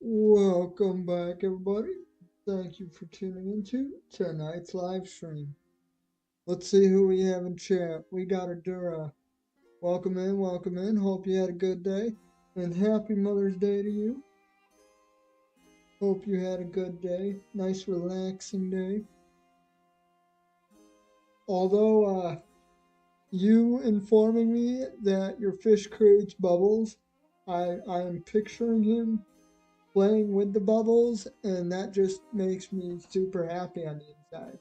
Welcome back, everybody. Thank you for tuning into tonight's live stream. Let's see who we have in chat. We got Adura. Welcome in, welcome in. Hope you had a good day. And happy Mother's Day to you. Hope you had a good day. Nice, relaxing day. Although, you informing me that your fish creates bubbles, I am picturing him playing with the bubbles, and that just makes me super happy on the inside.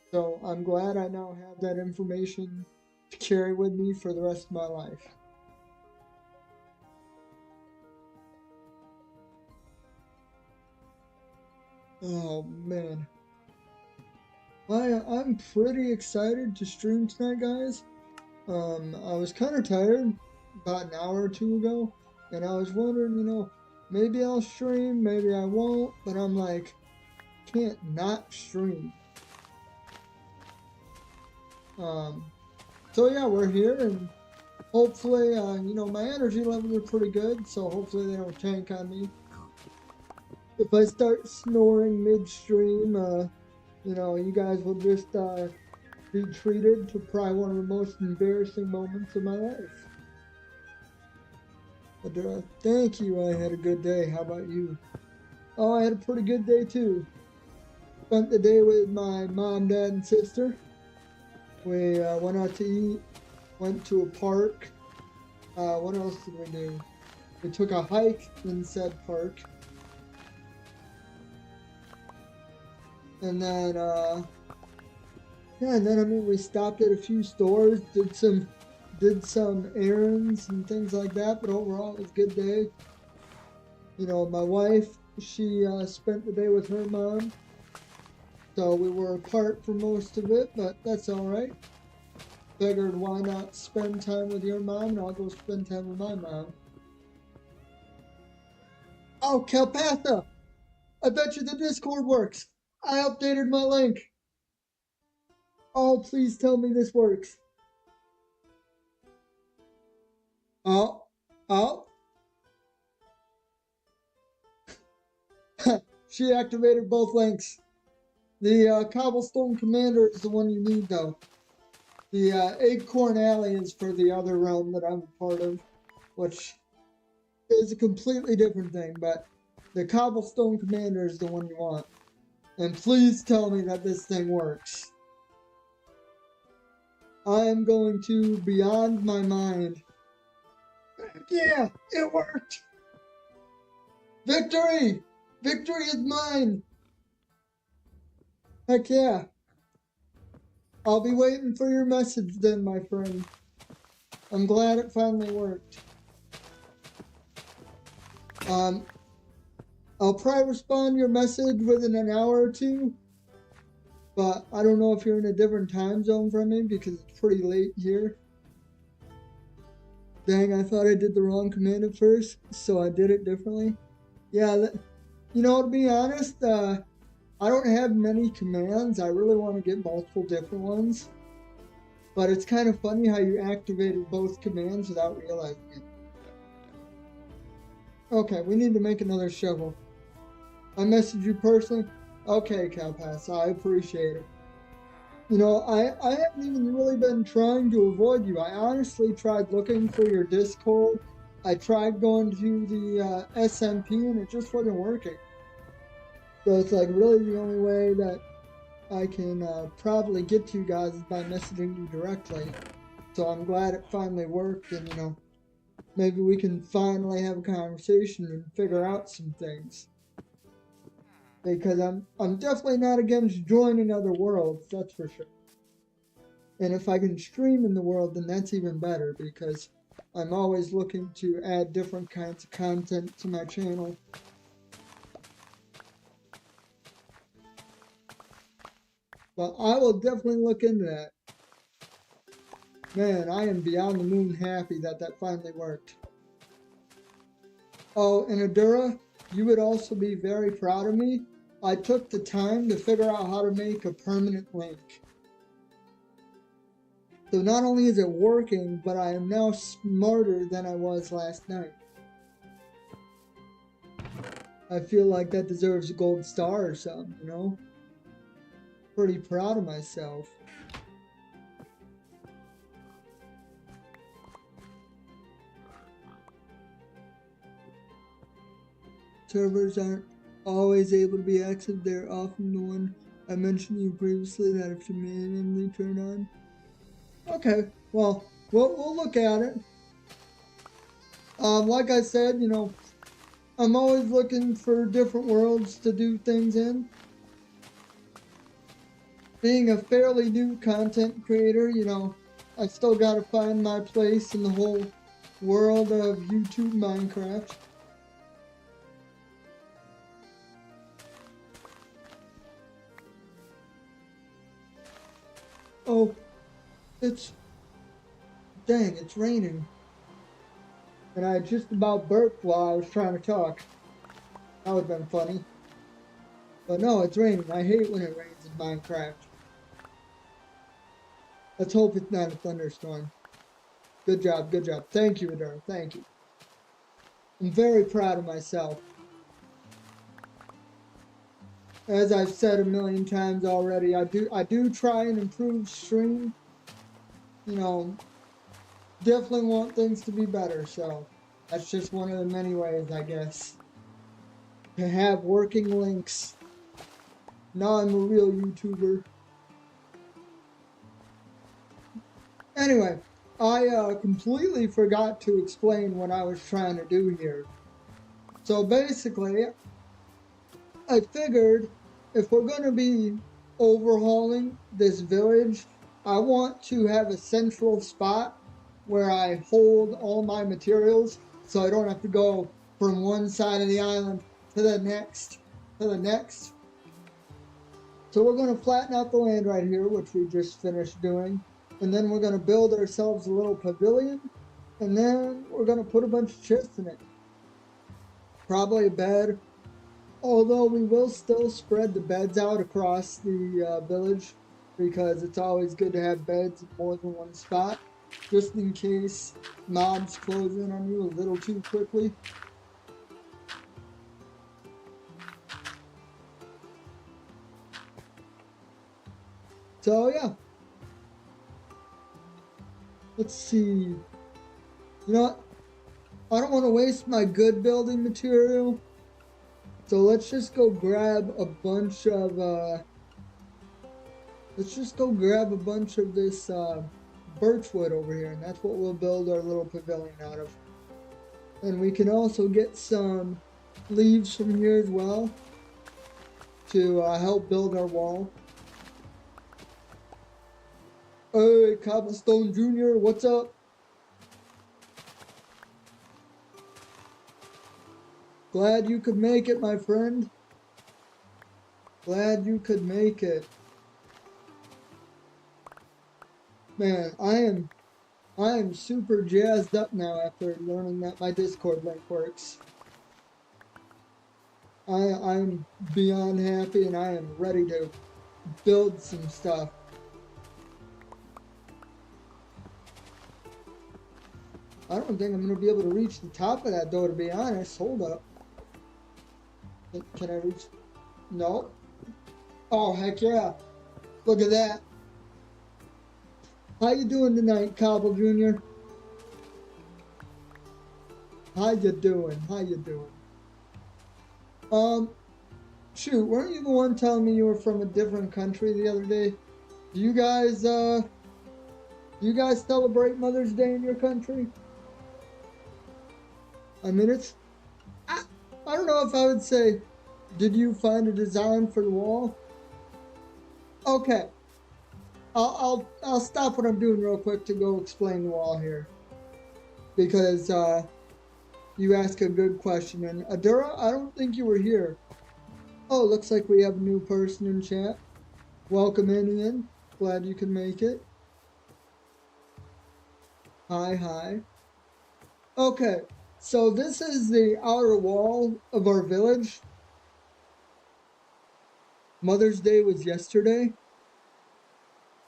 So I'm glad I now have that information to carry with me for the rest of my life. Oh man. I'm pretty excited to stream tonight, guys. I was kind of tired about an hour or two ago, and I was wondering, maybe I'll stream, maybe I won't, but I'm like, can't not stream. So yeah, we're here, and hopefully, my energy levels are pretty good, so hopefully they don't tank on me. If I start snoring midstream, you guys will just be treated to probably one of the most embarrassing moments of my life. But thank you, I had a good day. How about you? Oh, I had a pretty good day too. Spent the day with my mom, dad, and sister. We went out to eat, went to a park. What else did we do? We took a hike in said park. And then, we stopped at a few stores, did some errands and things like that. But overall, it was a good day. My wife, she spent the day with her mom, so we were apart for most of it, but that's all right. Figured why not spend time with your mom, and I'll go spend time with my mom. Oh, Calpatha! I bet you the Discord works. I updated my link. Oh, please tell me this works. Oh, oh. She activated both links. The Cobblestone Commander is the one you need, though. The Acorn Alley is for the other realm that I'm a part of, which is a completely different thing, but the Cobblestone Commander is the one you want. And please tell me that this thing works. I am going to beyond my mind. Yeah, it worked! Victory! Victory is mine! Heck yeah. I'll be waiting for your message then, my friend. I'm glad it finally worked. I'll probably respond to your message within an hour or two, but I don't know if you're in a different time zone from me because it's pretty late here. Dang, I thought I did the wrong command at first, so I did it differently. Yeah, to be honest, I don't have many commands. I really want to get multiple different ones. But it's kind of funny how you activated both commands without realizing it. Okay, we need to make another shovel. I messaged you personally. Okay, Calpass, I appreciate it. I haven't even really been trying to avoid you. I honestly tried looking for your Discord. I tried going to the SMP and it just wasn't working. So it's like really the only way that I can probably get to you guys is by messaging you directly. So I'm glad it finally worked, and maybe we can finally have a conversation and figure out some things. Because I'm definitely not against joining other worlds, that's for sure. And if I can stream in the world, then that's even better because I'm always looking to add different kinds of content to my channel. But I will definitely look into that. Man, I am beyond the moon happy that finally worked. Oh, and Adura, you would also be very proud of me. I took the time to figure out how to make a permanent link. So not only is it working, but I am now smarter than I was last night. I feel like that deserves a gold star or something, you know? Pretty proud of myself. Servers aren't always able to be accessed. They're often the one I mentioned to you previously that if you manually turn on. Okay, well, we'll look at it. Like I said, you know, I'm always looking for different worlds to do things in. Being a fairly new content creator, you know, I still gotta find my place in the whole world of YouTube Minecraft. Oh, it's, dang, it's raining. And I just about burped while I was trying to talk. That would have been funny. But no, it's raining. I hate when it rains in Minecraft. Let's hope it's not a thunderstorm. Good job, good job. Thank you, Adara. Thank you. I'm very proud of myself. As I've said a million times already, I do try and improve stream. You know, definitely want things to be better, so that's just one of the many ways, I guess, to have working links. Now I'm a real YouTuber. Anyway, I completely forgot to explain what I was trying to do here. So basically, I figured if we're going to be overhauling this village, I want to have a central spot where I hold all my materials so I don't have to go from one side of the island to the next, to the next. So we're going to flatten out the land right here, which we just finished doing. And then we're going to build ourselves a little pavilion. And then we're going to put a bunch of chests in it. Probably a bed. Although we will still spread the beds out across the village, because it's always good to have beds in more than one spot, just in case mobs close in on you a little too quickly. So yeah, let's see. You know what? I don't want to waste my good building material, so let's just go grab a bunch of this birchwood over here, and that's what we'll build our little pavilion out of. And we can also get some leaves from here as well to help build our wall. Hey, Cobblestone Jr., what's up? Glad you could make it, my friend. Glad you could make it. Man, I am super jazzed up now after learning that my Discord link works. I'm beyond happy and I am ready to build some stuff. I don't think I'm going to be able to reach the top of that though, to be honest. Hold up. Can I reach? No. Oh, heck yeah. Look at that. How you doing tonight, Cobble Jr.? How you doing? How you doing? Shoot, weren't you the one telling me you were from a different country the other day? Do you guys celebrate Mother's Day in your country? I mean, I don't know if I would say, did you find a design for the wall? Okay. I'll stop what I'm doing real quick to go explain the wall here. Because, you asked a good question. And Adura, I don't think you were here. Oh, looks like we have a new person in chat. Welcome in, Ian. Glad you could make it. Hi, hi. Okay, so this is the outer wall of our village. Mother's Day was yesterday.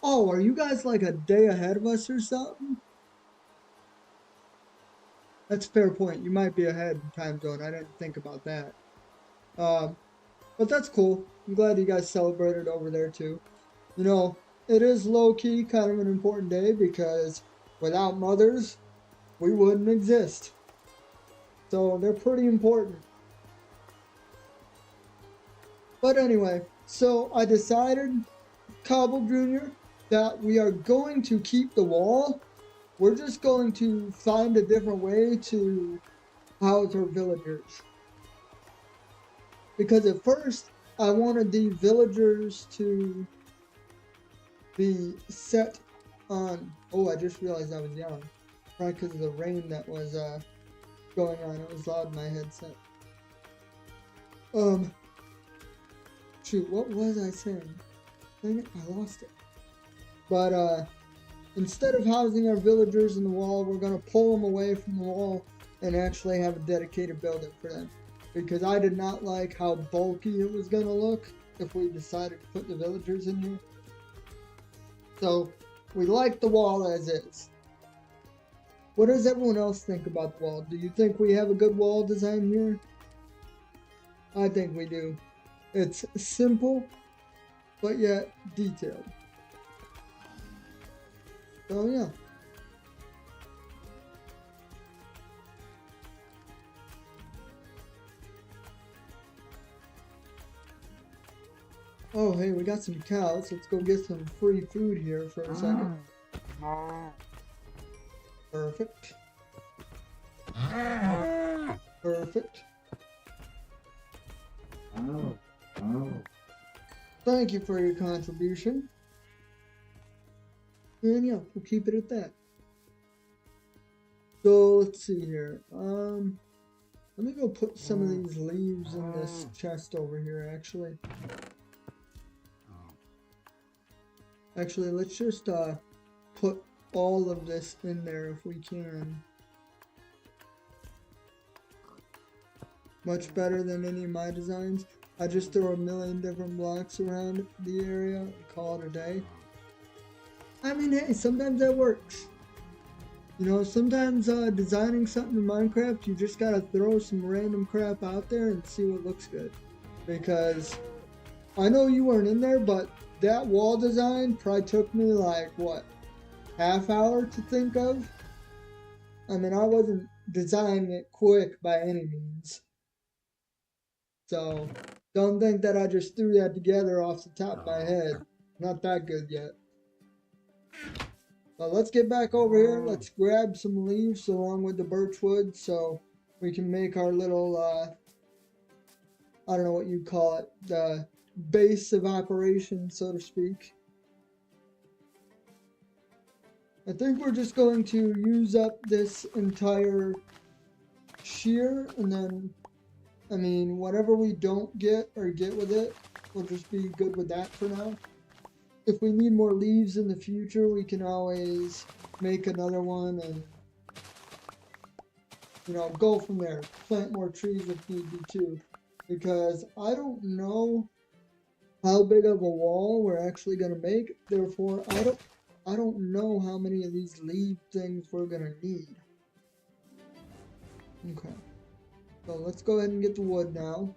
Oh, are you guys like a day ahead of us or something? That's a fair point. You might be ahead in time zone. I didn't think about that. Uh, but that's cool. I'm glad you guys celebrated over there too. You know, it is low key kind of an important day because without mothers, we wouldn't exist. So they're pretty important. But anyway, so I decided, Cobble Jr., that we are going to keep the wall. We're just going to find a different way to house our villagers. Because at first, I wanted the villagers to be set on. Oh, I just realized I was young. Probably because of the rain that was going on. It was loud in my headset. Shoot, what was I saying? Dang it, I lost it. But instead of housing our villagers in the wall, we're gonna pull them away from the wall and actually have a dedicated building for them. Because I did not like how bulky it was gonna look if we decided to put the villagers in here. So we like the wall as is. What does everyone else think about the wall? Do you think we have a good wall design here? I think we do. It's simple, but yet detailed. So yeah. Oh hey, we got some cows. Let's go get some free food here for a second. Perfect. Perfect. Thank you for your contribution. And yeah, we'll keep it at that. So let's see here. Let me go put some of these leaves in this chest over here, actually. Actually, let's just put all of this in there if we can. Much better than any of my designs. I just throw a million different blocks around the area and call it a day. I mean, hey, sometimes that works. You know, sometimes designing something in Minecraft, you just gotta throw some random crap out there and see what looks good. Because I know you weren't in there, but that wall design probably took me like, what, half hour to think of? I mean, I wasn't designing it quick by any means. So, don't think that I just threw that together off the top of my head. Not that good yet. But let's get back over here. Let's grab some leaves along with the birch wood so we can make our little, I don't know what you call it, the base of operation, so to speak. I think we're just going to use up this entire shear, and then, I mean, whatever we don't get or get with it, we'll just be good with that for now. If we need more leaves in the future, we can always make another one and, you know, go from there. Plant more trees if need be too. Because I don't know how big of a wall we're actually going to make. Therefore, I don't know how many of these leaf things we're going to need. Okay. So let's go ahead and get the wood now.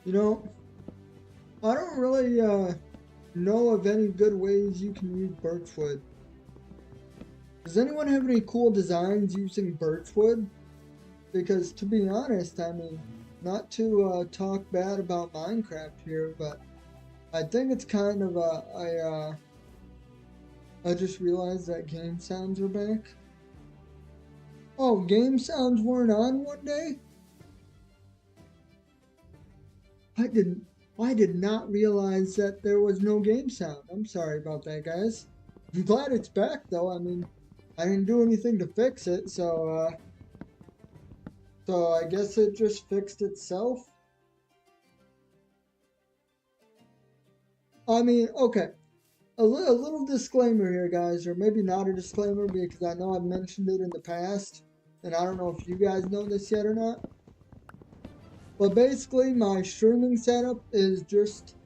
You know, I don't really know of any good ways you can use birchwood. Does anyone have any cool designs using birchwood? Because to be honest, I mean, not to talk bad about Minecraft here, but I think it's kind of I just realized that game sounds are back. Oh, game sounds weren't on one day? I did not realize that there was no game sound. I'm sorry about that, guys. I'm glad it's back though. I mean, I didn't do anything to fix it, so I guess it just fixed itself. I mean, okay. A little disclaimer here, guys, or maybe not a disclaimer because I know I've mentioned it in the past, and I don't know if you guys know this yet or not. But basically, my streaming setup is just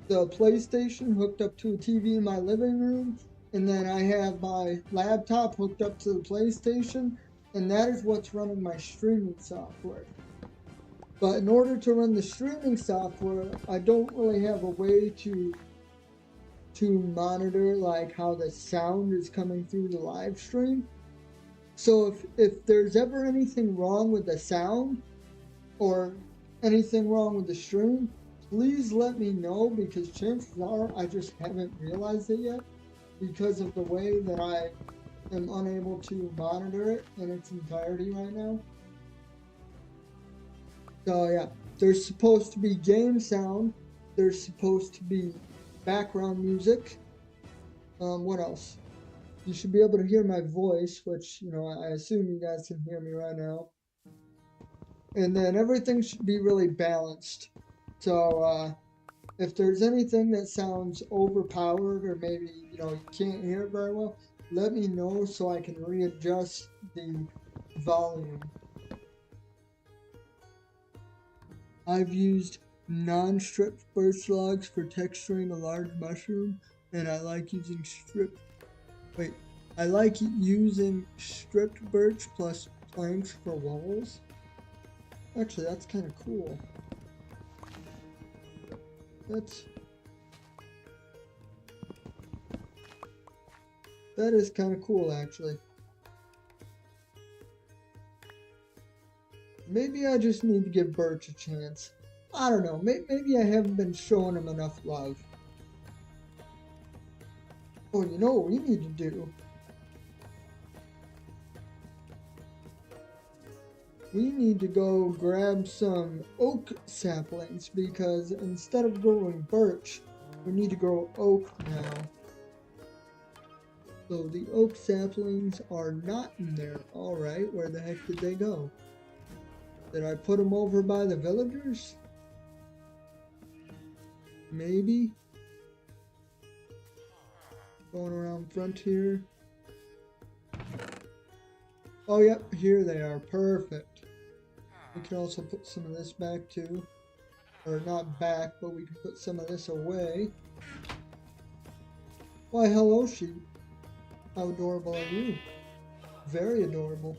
the PlayStation hooked up to a TV in my living room, and then I have my laptop hooked up to the PlayStation, and that is what's running my streaming software. But in order to run the streaming software, I don't really have a way to monitor like how the sound is coming through the live stream. So if there's ever anything wrong with the sound or anything wrong with the stream, please let me know, because chances are I just haven't realized it yet because of the way that I am unable to monitor it in its entirety right now. So yeah, there's supposed to be game sound, there's supposed to be background music. What else? You should be able to hear my voice, which, you know, I assume you guys can hear me right now. And then everything should be really balanced. So, if there's anything that sounds overpowered or maybe, you know, you can't hear it very well, let me know so I can readjust the volume. I've used non-stripped birch logs for texturing a large mushroom, and I like using stripped birch plus planks for walls. Actually, that's kind of cool. That is kind of cool, actually. Maybe I just need to give birch a chance. I don't know. Maybe I haven't been showing him enough love. Oh, you know what we need to do? We need to go grab some oak saplings, because instead of growing birch, we need to grow oak now. So the oak saplings are not in there. Alright, where the heck did they go? Did I put them over by the villagers? Maybe? Going around front here. Oh, yep, here they are. Perfect. We can also put some of this back too. Or not back, but we can put some of this away. Why, hello, sheep. How adorable are you? Very adorable.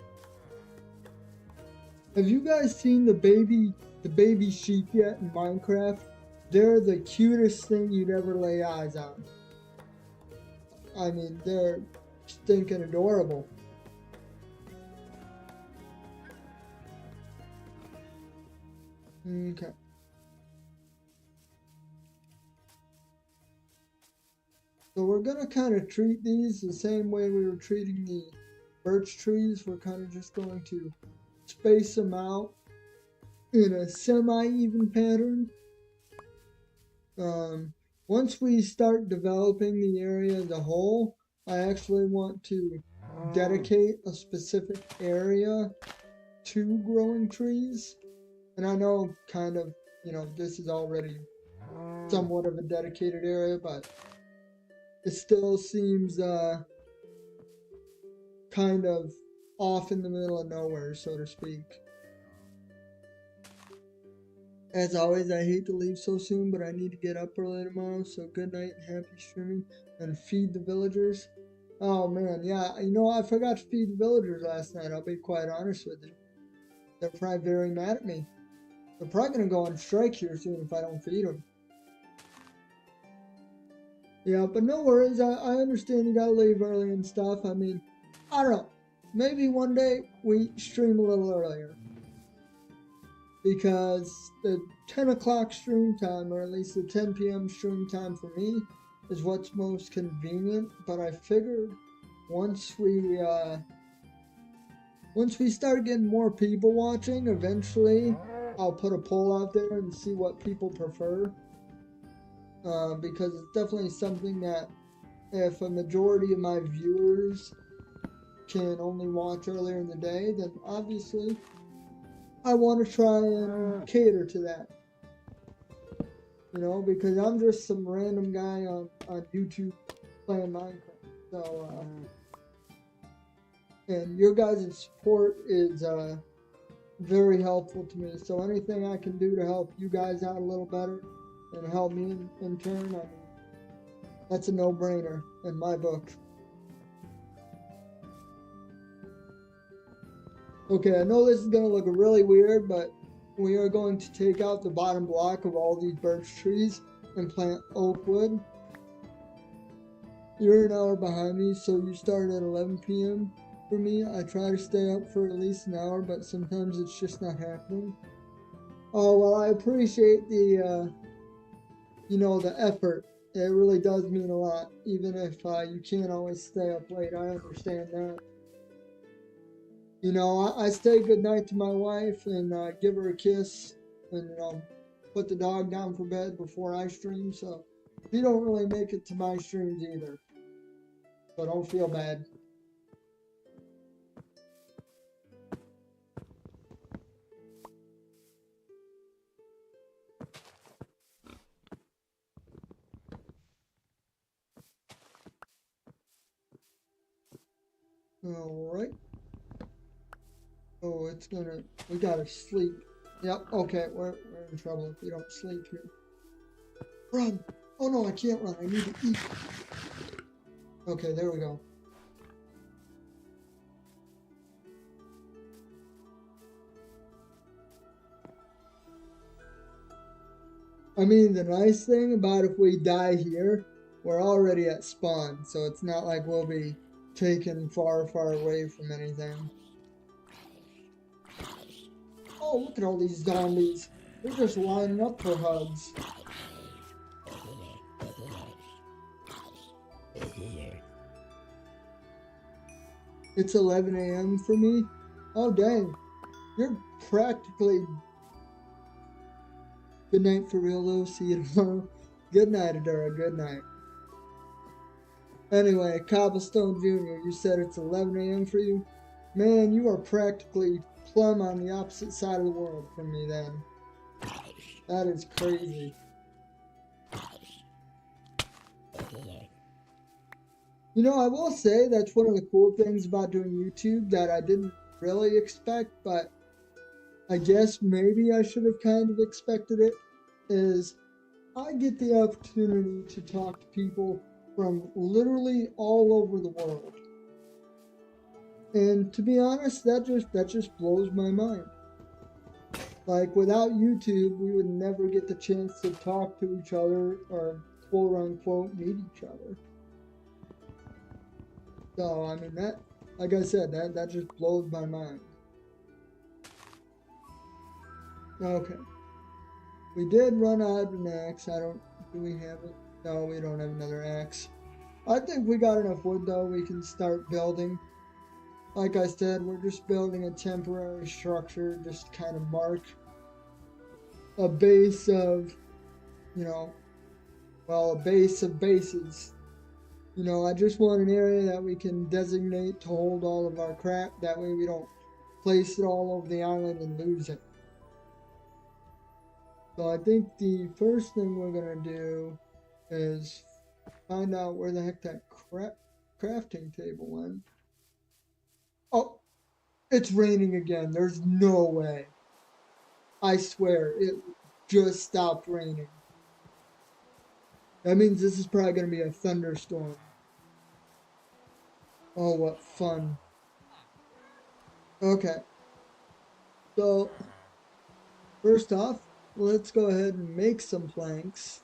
Have you guys seen the baby sheep yet in Minecraft? They're the cutest thing you'd ever lay eyes on. I mean, they're stinking adorable. Okay. So we're gonna kind of treat these the same way we were treating the birch trees. We're kind of just going to space them out in a semi-even pattern. Once we start developing the area as a whole, I actually want to dedicate a specific area to growing trees. And I know kind of, you know, this is already somewhat of a dedicated area, but it still seems kind of off in the middle of nowhere, so to speak. As always, I hate to leave so soon, but I need to get up early tomorrow, so good night and happy streaming, and feed the villagers. Oh man, yeah, you know, I forgot to feed the villagers last night, I'll be quite honest with you. They're probably very mad at me. They're probably gonna go on strike here soon if I don't feed them. Yeah, but no worries, I understand you gotta leave early and stuff. I mean, I don't know, maybe one day we stream a little earlier. Because the 10 o'clock stream time, or at least the 10 p.m. stream time for me, is what's most convenient. But I figured once we start getting more people watching, eventually I'll put a poll out there and see what people prefer. Because it's definitely something that if a majority of my viewers can only watch earlier in the day, then obviously I want to try and cater to that, you know, because I'm just some random guy on YouTube playing Minecraft. So, and your guys' support is very helpful to me. So anything I can do to help you guys out a little better and help me in turn, I mean, that's a no-brainer in my book. Okay, I know this is going to look really weird, but we are going to take out the bottom block of all these birch trees and plant oak wood. You're an hour behind me, so you start at 11 p.m. For me. I try to stay up for at least an hour, but sometimes it's just not happening. Oh, well, I appreciate the, the effort. It really does mean a lot, even if you can't always stay up late. I understand that. I say goodnight to my wife and give her a kiss and, put the dog down for bed before I stream. So you don't really make it to my streams either. So don't feel bad. Alright. Oh, we gotta sleep. Yep, okay, we're in trouble if we don't sleep here. Run! Oh no, I can't run, I need to eat. Okay, there we go. I mean, the nice thing about if we die here, we're already at spawn, so it's not like we'll be taken far, far away from anything. Oh, look at all these zombies. They're just lining up for hugs. It's 11 a.m. for me. Oh, dang. You're practically... Good night for real, though. See you tomorrow. Good night, Adora. Good night. Anyway, Cobblestone Jr., you said it's 11 a.m. for you? Man, you are practically plumb on the opposite side of the world from me then. That is crazy. I will say that's one of the cool things about doing YouTube that I didn't really expect, but I guess maybe I should have kind of expected it, is I get the opportunity to talk to people from literally all over the world. And to be honest, that just blows my mind. Like, without YouTube, we would never get the chance to talk to each other or quote unquote meet each other. So, I mean, that, like I said, that just blows my mind. Okay. We did run out of an axe. Do we have it? No, we don't have another axe. I think we got enough wood though. We can start building. Like I said, we're just building a temporary structure, just to kind of mark a base of, a base of bases. I just want an area that we can designate to hold all of our crap. That way we don't place it all over the island and lose it. So I think the first thing we're going to do is find out where the heck that crafting table went. Oh, it's raining again. There's no way. I swear, it just stopped raining. That means this is probably going to be a thunderstorm. Oh, what fun. Okay. So, first off, let's go ahead and make some planks.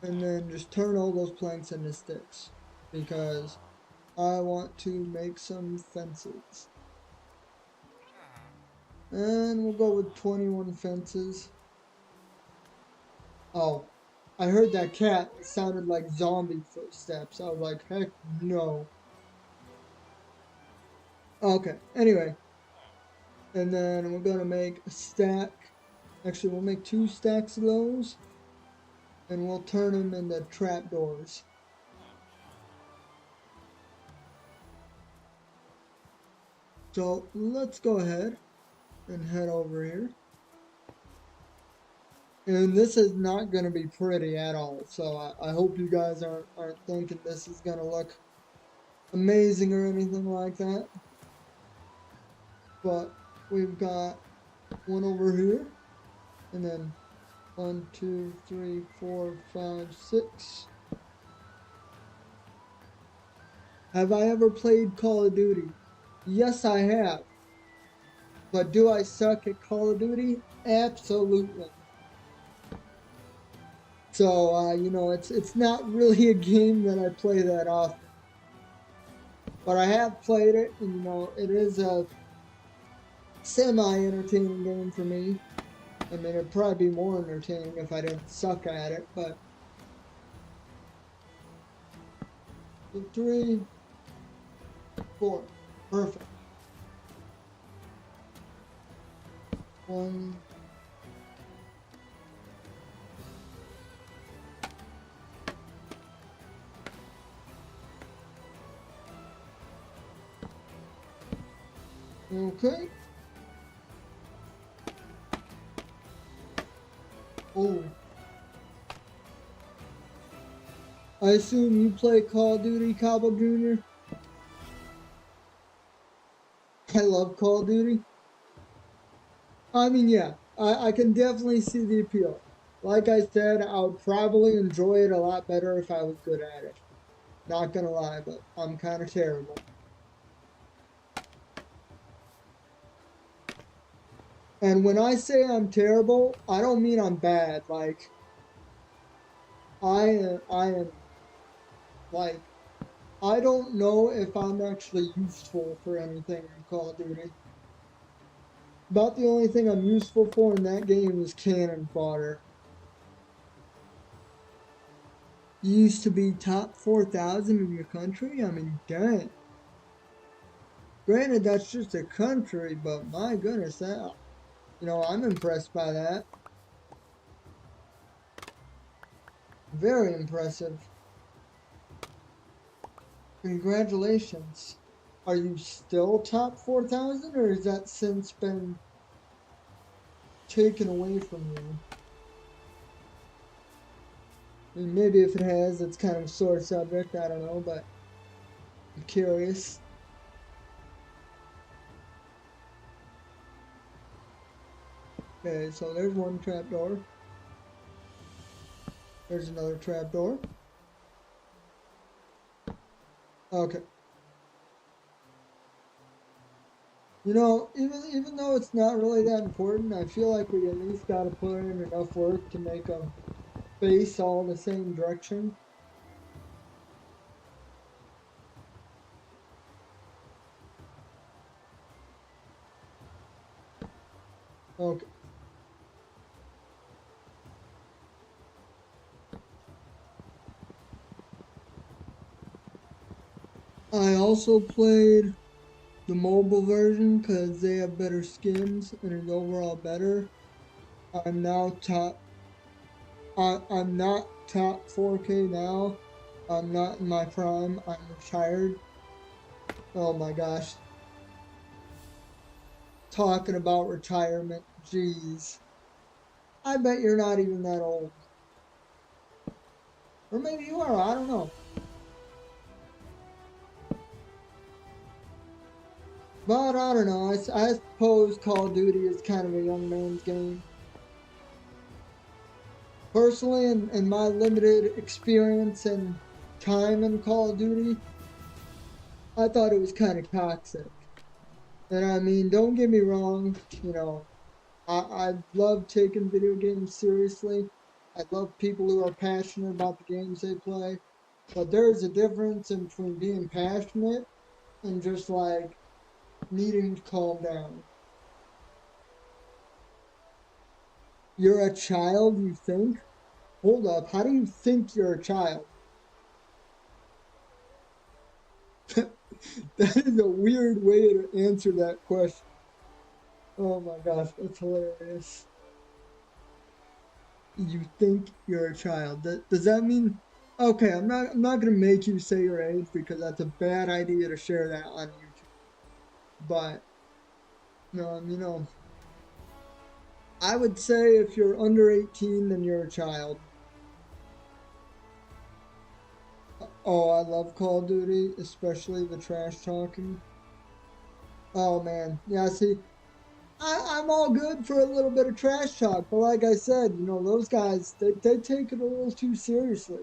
And then just turn all those planks into sticks. Because I want to make some fences. And we'll go with 21 fences. Oh, I heard that cat. It sounded like zombie footsteps. I was like, heck no. Okay, anyway. And then we're going to make a stack. Actually, we'll make 2 stacks of those. And we'll turn them into trapdoors. So let's go ahead and head over here. And this is not going to be pretty at all. So I hope you guys aren't thinking this is going to look amazing or anything like that. But we've got one over here, and then 1, 2, 3, 4, 5, 6. Have I ever played Call of Duty? Yes, I have. But do I suck at Call of Duty? Absolutely. So, it's not really a game that I play that often. But I have played it, and it is a semi-entertaining game for me. I mean, it'd probably be more entertaining if I didn't suck at it, but 3, 4, perfect. 1, okay. Oh, I assume you play Call of Duty, Cabo Jr.? I love Call of Duty. I mean, yeah, I can definitely see the appeal. Like I said, I would probably enjoy it a lot better if I was good at it. Not gonna lie, but I'm kind of terrible. And when I say I'm terrible, I don't mean I'm bad. Like, I am, like, I don't know if I'm actually useful for anything in Call of Duty. About the only thing I'm useful for in that game is cannon fodder. You used to be top 4,000 in your country? I mean, dang. Granted, that's just a country, but my goodness, I'm impressed by that. Very impressive. Congratulations. Are you still top 4,000, or has that since been taken away from you? I mean, maybe if it has, it's kind of a sore subject, I don't know, but I'm curious. Okay, so there's one trapdoor. There's another trapdoor. Okay. Even though it's not really that important, I feel like we at least got to put in enough work to make them face all the same direction. Okay. I also played the mobile version because they have better skins and is overall better. I'm now top. I'm not top 4K now. I'm not in my prime. I'm retired. Oh my gosh. Talking about retirement. Jeez. I bet you're not even that old. Or maybe you are. I don't know. But I don't know. I suppose Call of Duty is kind of a young man's game. Personally, in my limited experience and time in Call of Duty, I thought it was kind of toxic. And I mean, don't get me wrong, I love taking video games seriously. I love people who are passionate about the games they play. But there's a difference in between being passionate and just like needing to calm down. You're a child, you think? Hold up, how do you think you're a child? That is a weird way to answer that question. Oh my gosh, that's hilarious. You think you're a child. Does that mean okay, I'm not gonna make you say your age because that's a bad idea to share that on YouTube. But I would say if you're under 18 then you're a child. Oh, I love Call of Duty, especially the trash talking. Oh man. Yeah, see, I'm all good for a little bit of trash talk, but like I said, those guys, they take it a little too seriously.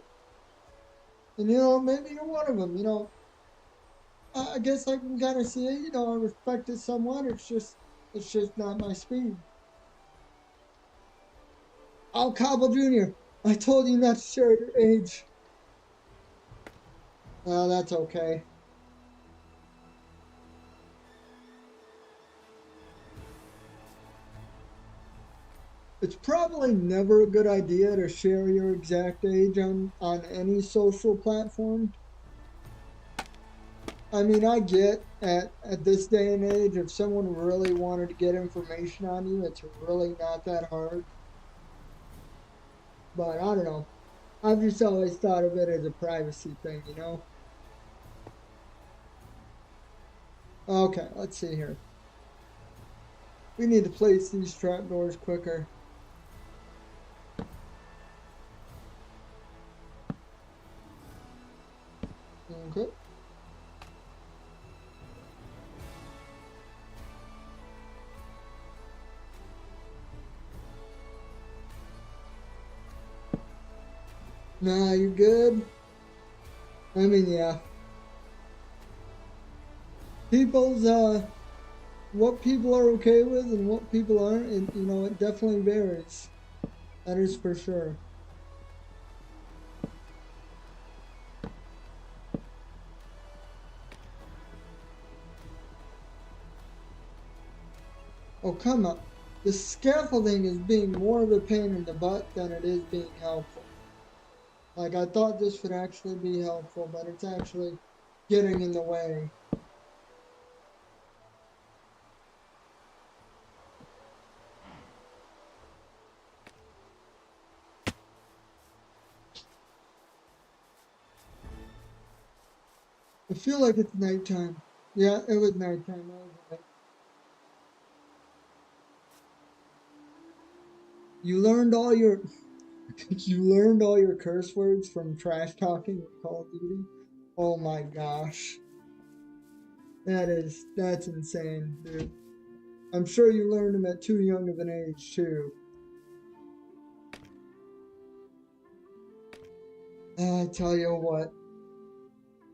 And, maybe you're one of them, I guess I can kind of see it, I respect it somewhat. It's just not my speed. Al Cabo Jr., I told you not to share your age. Well, that's okay. It's probably never a good idea to share your exact age on any social platform. I mean, I get at this day and age, if someone really wanted to get information on you, it's really not that hard. But I don't know. I've just always thought of it as a privacy thing. Okay, let's see here. We need to place these trapdoors quicker. Okay. Nah, you good? I mean, yeah. People's what people are okay with and what people aren't, and it definitely varies. That is for sure. Oh, come on. The scaffolding is being more of a pain in the butt than it is being helpful. Like, I thought this would actually be helpful, but it's actually getting in the way. I feel like it's nighttime. Yeah, it was nighttime. I was right. You learned all your you learned all your curse words from trash talking in Call of Duty. Oh my gosh. That's insane, dude. I'm sure you learned them at too young of an age too. I tell you what,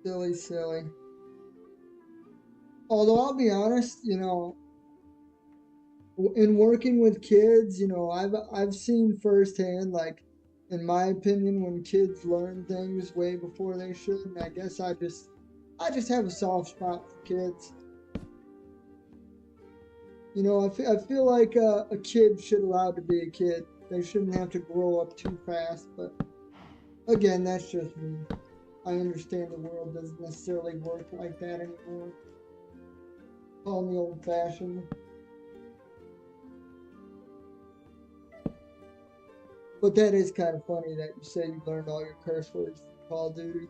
silly, silly. Although I'll be honest, in working with kids, I've seen firsthand, like, in my opinion, when kids learn things way before they should. And I guess I just have a soft spot for kids. I feel like a kid should allowed to be a kid. They shouldn't have to grow up too fast. But again, that's just me. I understand the world doesn't necessarily work like that anymore. Call me old fashioned. But that is kind of funny that you say you learned all your curse words from Call of Duty.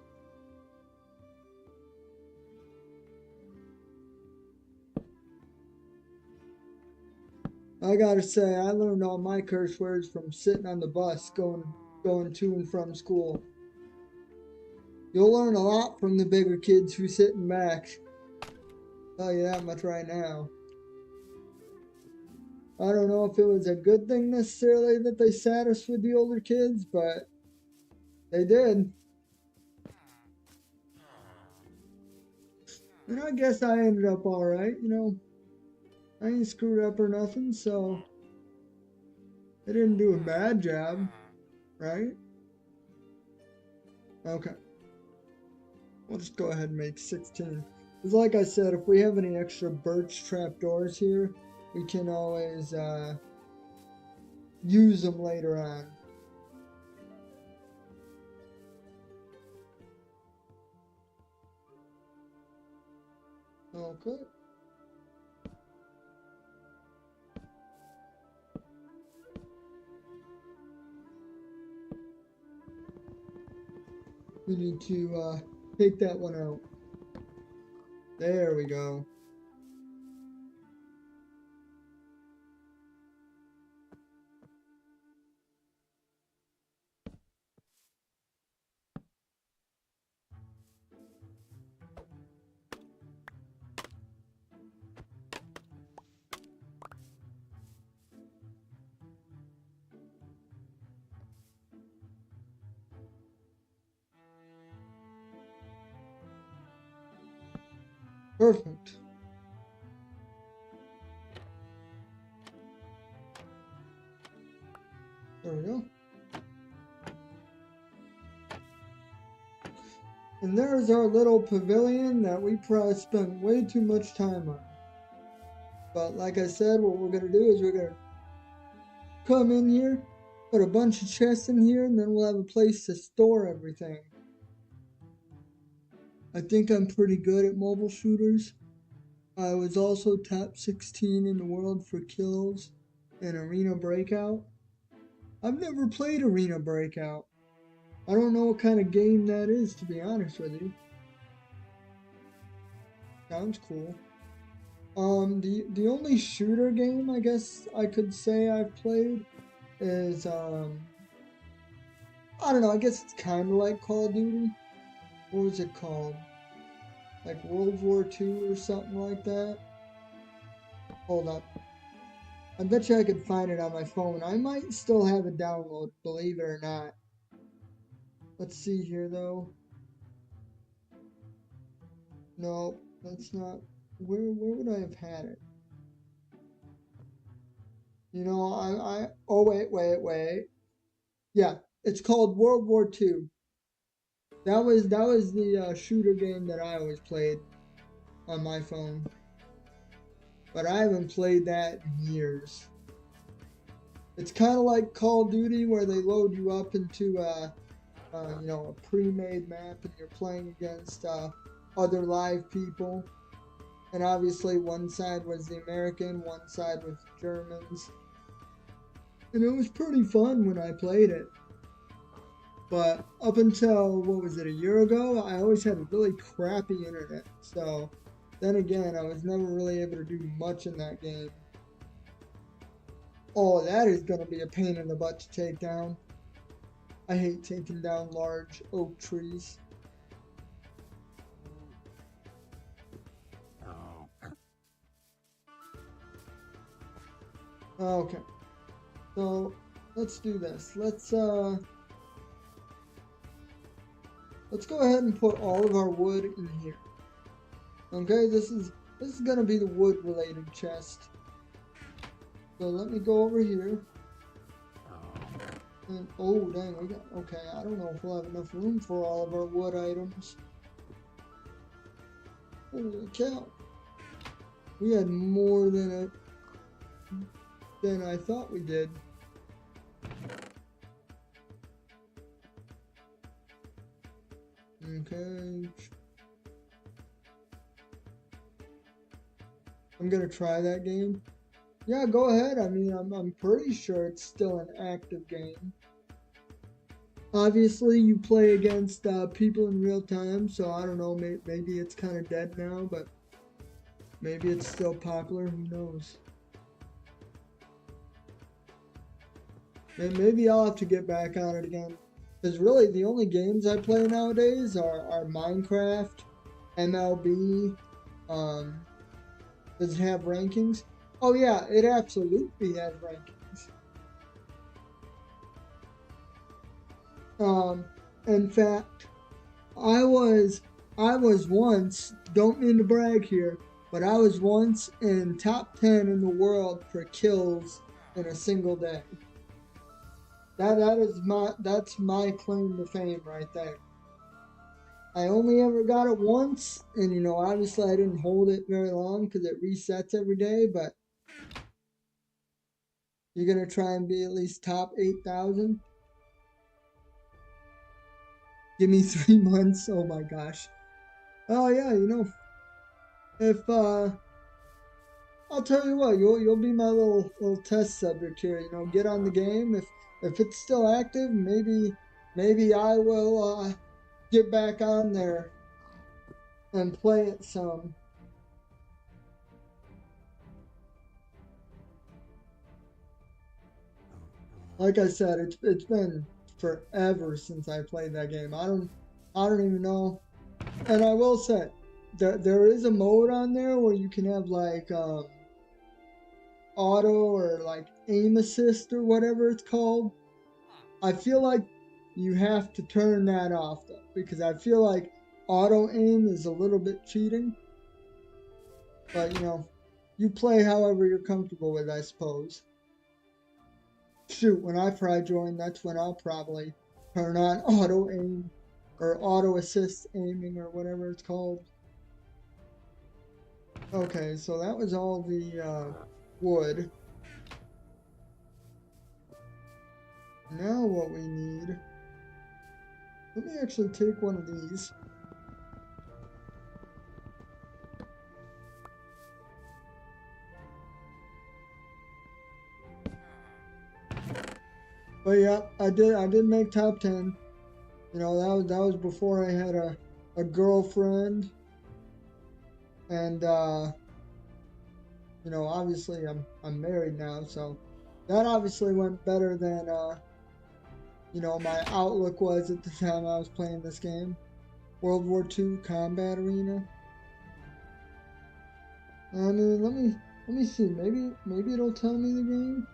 I gotta say, I learned all my curse words from sitting on the bus going to and from school. You'll learn a lot from the bigger kids who sit in back. Tell you that much right now. I don't know if it was a good thing necessarily that they sat us with the older kids, but they did. And I guess I ended up alright. I ain't screwed up or nothing, so they didn't do a bad job, right? Okay. We'll just go ahead and make 16. Because like I said, if we have any extra birch trapdoors here, we can always use them later on. Okay. We need to take that one out. There we go. Perfect. There we go. And there's our little pavilion that we probably spent way too much time on. But like I said, what we're going to do is we're going to come in here, put a bunch of chests in here, and then we'll have a place to store everything. I think I'm pretty good at mobile shooters. I was also top 16 in the world for kills in Arena Breakout. I've never played Arena Breakout. I don't know what kind of game that is, to be honest with you. Sounds cool. The only shooter game I guess I could say I've played is I don't know, I guess it's kinda like Call of Duty. What was it called? Like World War II or something like that? Hold up. I bet you I could find it on my phone. I might still have it downloaded, believe it or not. Let's see here though. No, that's not. Where would I have had it? You know, oh wait. Yeah, it's called World War II. That was the shooter game that I always played on my phone. But I haven't played that in years. It's kind of like Call of Duty where they load you up into you know, a pre-made map and you're playing against other live people. And obviously one side was the American, one side was the Germans. And it was pretty fun when I played it. But up until, what was it, a year ago, I always had a really crappy internet. So then again, I was never really able to do much in that game. Oh, that is going to be a pain in the butt to take down. I hate taking down large oak trees. Okay. So let's do this. Let's go ahead and put all of our wood in here. Okay, this is gonna be the wood related chest. So let me go over here. And oh dang, we got, okay, I don't know if we'll have enough room for all of our wood items. Holy cow. We had more than I thought we did. Okay. I'm gonna try that game. Yeah, go ahead. I mean, I'm pretty sure it's still an active game. Obviously, you play against people in real time, so I don't know, maybe it's kind of dead now, but maybe it's still popular, who knows. And maybe I'll have to get back on it again. Because really, the only games I play nowadays are Minecraft, MLB, does it have rankings? Oh yeah, it absolutely has rankings. In fact, I was once, don't mean to brag here, but I was once in top 10 in the world for kills in a single day. That's my claim to fame right there. I only ever got it once, and you know, obviously I didn't hold it very long because it resets every day, but you're gonna try and be at least top 8,000. Give me 3 months. Oh my gosh. Oh yeah, you know, if I'll tell you what, you'll be my little test subject here. You know, get on the game. If it's still active, maybe I will get back on there and play it some. Like I said, it's been forever since I played that game. I don't even know. And I will say, there is a mode on there where you can have like auto or like aim assist or whatever it's called. I feel like you have to turn that off though, because I feel like auto aim is a little bit cheating. But, you know, you play however you're comfortable with, I suppose. Shoot, when I probably join, that's when I'll probably turn on auto aim or auto assist aiming or whatever it's called. Okay, so that was all the wood. Now what we need, let me actually take one of these. But yeah, I did make top 10. You know, that was before I had a girlfriend, and you know, obviously I'm married now, so that obviously went better than you know, my outlook was at the time I was playing this game. World War II Combat Arena. I mean, let me see. Maybe it'll tell me the game.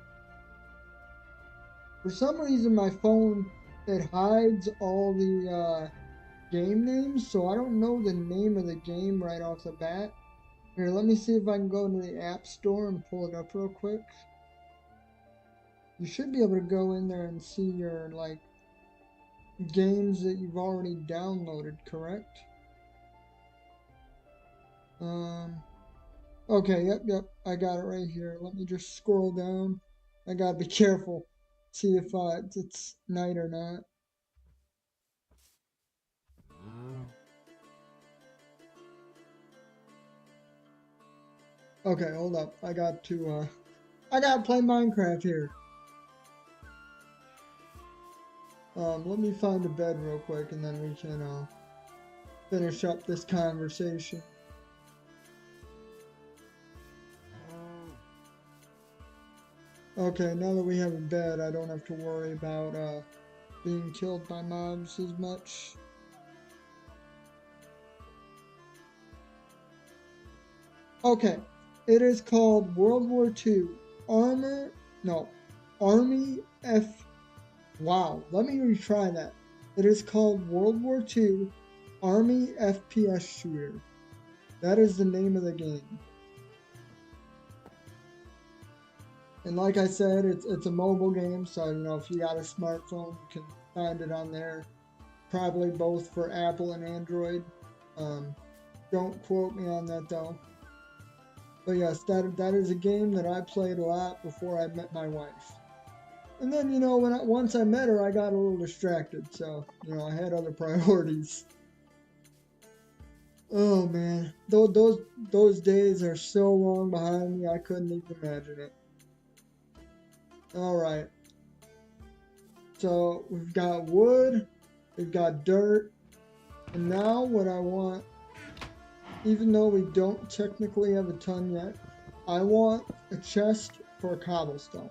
For some reason, my phone it hides all the game names, so I don't know the name of the game right off the bat. Here, let me see if I can go into the App Store and pull it up real quick. You should be able to go in there and see your like games that you've already downloaded, correct? Um, okay, yep, I got it right here. Let me just scroll down. I gotta be careful, see if it's night or not. Okay, hold up. I gotta play Minecraft here. Let me find a bed real quick and then we can finish up this conversation. Okay, now that we have a bed, I don't have to worry about being killed by mobs as much. Okay, it is called World War II Armor, no, Army F, wow, let me retry that. It is called World War II Army FPS Shooter. That is the name of the game. And like I said, it's a mobile game, so you know if you got a smartphone, you can find it on there. Probably both for Apple and Android. Don't quote me on that though. But yes, that is a game that I played a lot before I met my wife. And then you know once I met her, I got a little distracted, so you know I had other priorities. Oh man, those days are so long behind me, I couldn't even imagine it. All right. So we've got wood, we've got dirt, and now what I want, even though we don't technically have a ton yet, I want a chest for a cobblestone.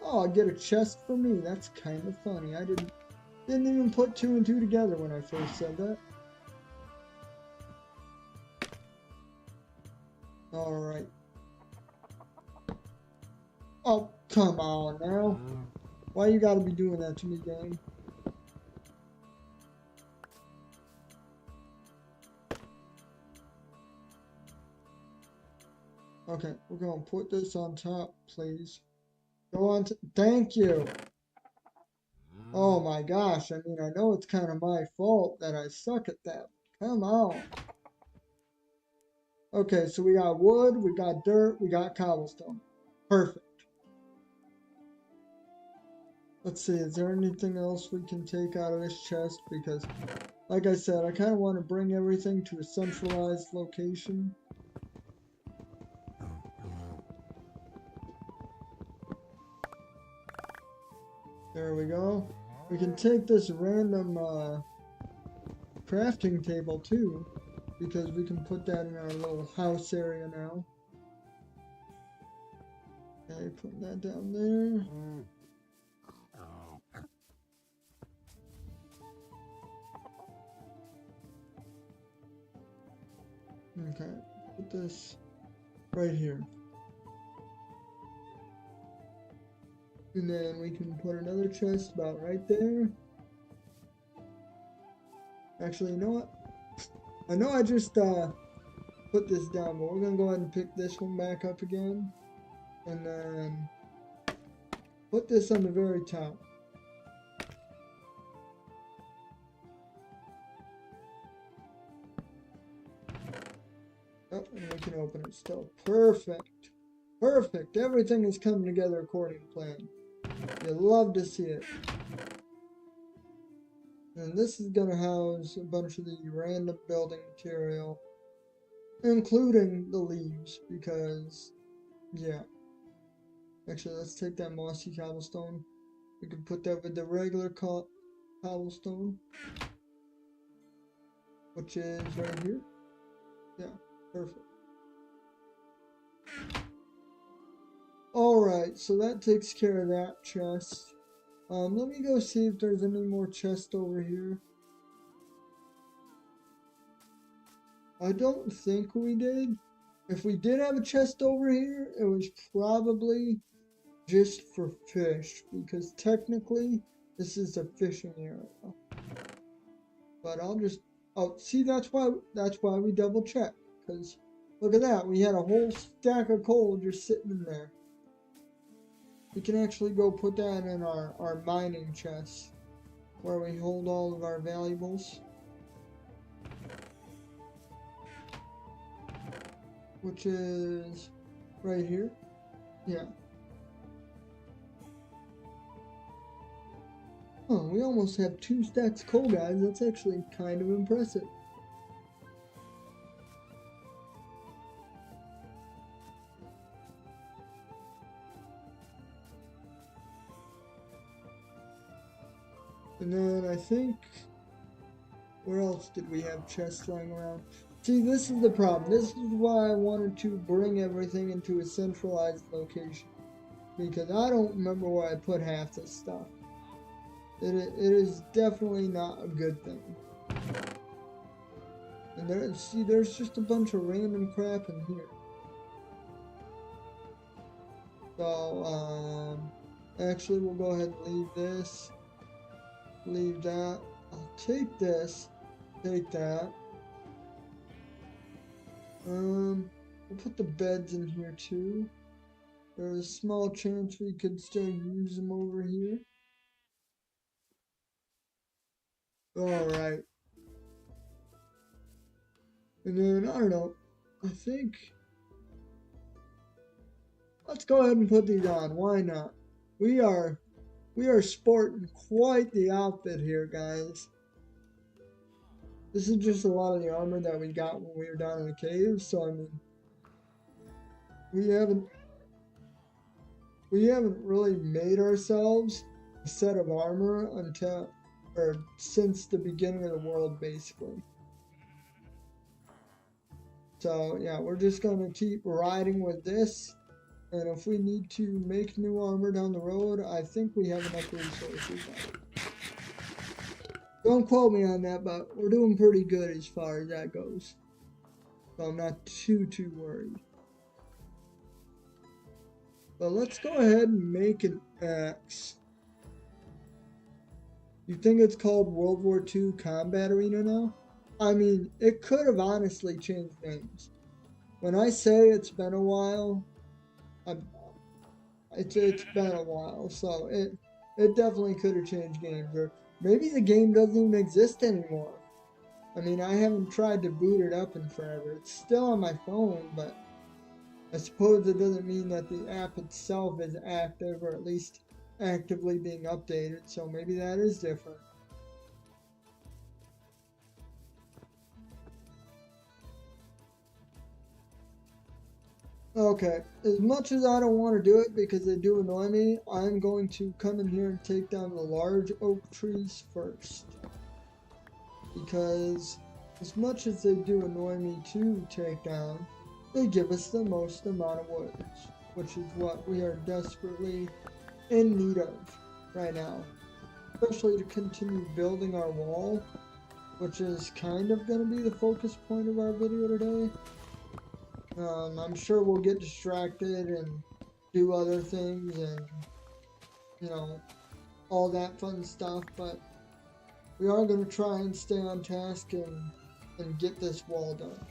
Oh, I get a chest for me. That's kind of funny. I didn't even put two and two together when I first said that. All right. Oh, come on now. Why you gotta be doing that to me, game? Okay, we're gonna put this on top, please. Go on to, thank you. Oh my gosh, I mean, I know it's kind of my fault that I suck at that. Come on. Okay, so we got wood, we got dirt, we got cobblestone. Perfect. Let's see, is there anything else we can take out of this chest? Because, like I said, I kind of want to bring everything to a centralized location. There we go. We can take this random crafting table too, because we can put that in our little house area now. Okay, put that down there. Okay, put this right here. And then we can put another chest about right there. Actually, you know what? I know I just put this down, but we're gonna go ahead and pick this one back up again. And then put this on the very top. Oh, and we can open it still. Perfect. Perfect. Everything is coming together according to plan. You love to see it. And this is going to house a bunch of the random building material, including the leaves, because, yeah. Actually, let's take that mossy cobblestone. We can put that with the regular cobblestone, which is right here. Yeah, perfect. Alright, so that takes care of that chest. Let me go see if there's any more chests over here. I don't think we did. If we did have a chest over here, it was probably just for fish, because technically this is a fishing area. But I'll just, oh, see, that's why we double check, because look at that, we had a whole stack of coal just sitting in there. We can actually go put that in our mining chest, where we hold all of our valuables, which is right here. Yeah. Oh, we almost have 2 stacks of coal, guys. That's actually kind of impressive. And then I think, where else did we have chests lying around? See, this is the problem. This is why I wanted to bring everything into a centralized location, because I don't remember where I put half this stuff. It is definitely not a good thing. And there's just a bunch of random crap in here. So, actually we'll go ahead and leave this. Leave that. I'll take this. Take that. We'll put the beds in here too. There's a small chance we could still use them over here. Alright. And then, I don't know, I think, let's go ahead and put these on, why not? We are sporting quite the outfit here, guys. This is just a lot of the armor that we got when we were down in the cave, so I mean, we haven't really made ourselves a set of armor since the beginning of the world, basically. So yeah, we're just gonna keep riding with this, and if we need to make new armor down the road, I think we have enough resources. Don't quote me on that, but we're doing pretty good as far as that goes. So I'm not too worried. But let's go ahead and make an axe. You think it's called World War II Combat Arena now? I mean, it could have honestly changed names. When I say it's been a while, it's been a while, so it definitely could have changed games, or maybe the game doesn't even exist anymore. I mean, I haven't tried to boot it up in forever. It's still on my phone, but I suppose it doesn't mean that the app itself is active, or at least actively being updated, so maybe that is different. Okay, as much as I don't want to do it because they do annoy me, I'm going to come in here and take down the large oak trees first. Because as much as they do annoy me to take down, they give us the most amount of wood, which is what we are desperately in need of right now. Especially to continue building our wall, which is kind of going to be the focus point of our video today. I'm sure we'll get distracted and do other things and, you know, all that fun stuff, but we are going to try and stay on task and get this wall done.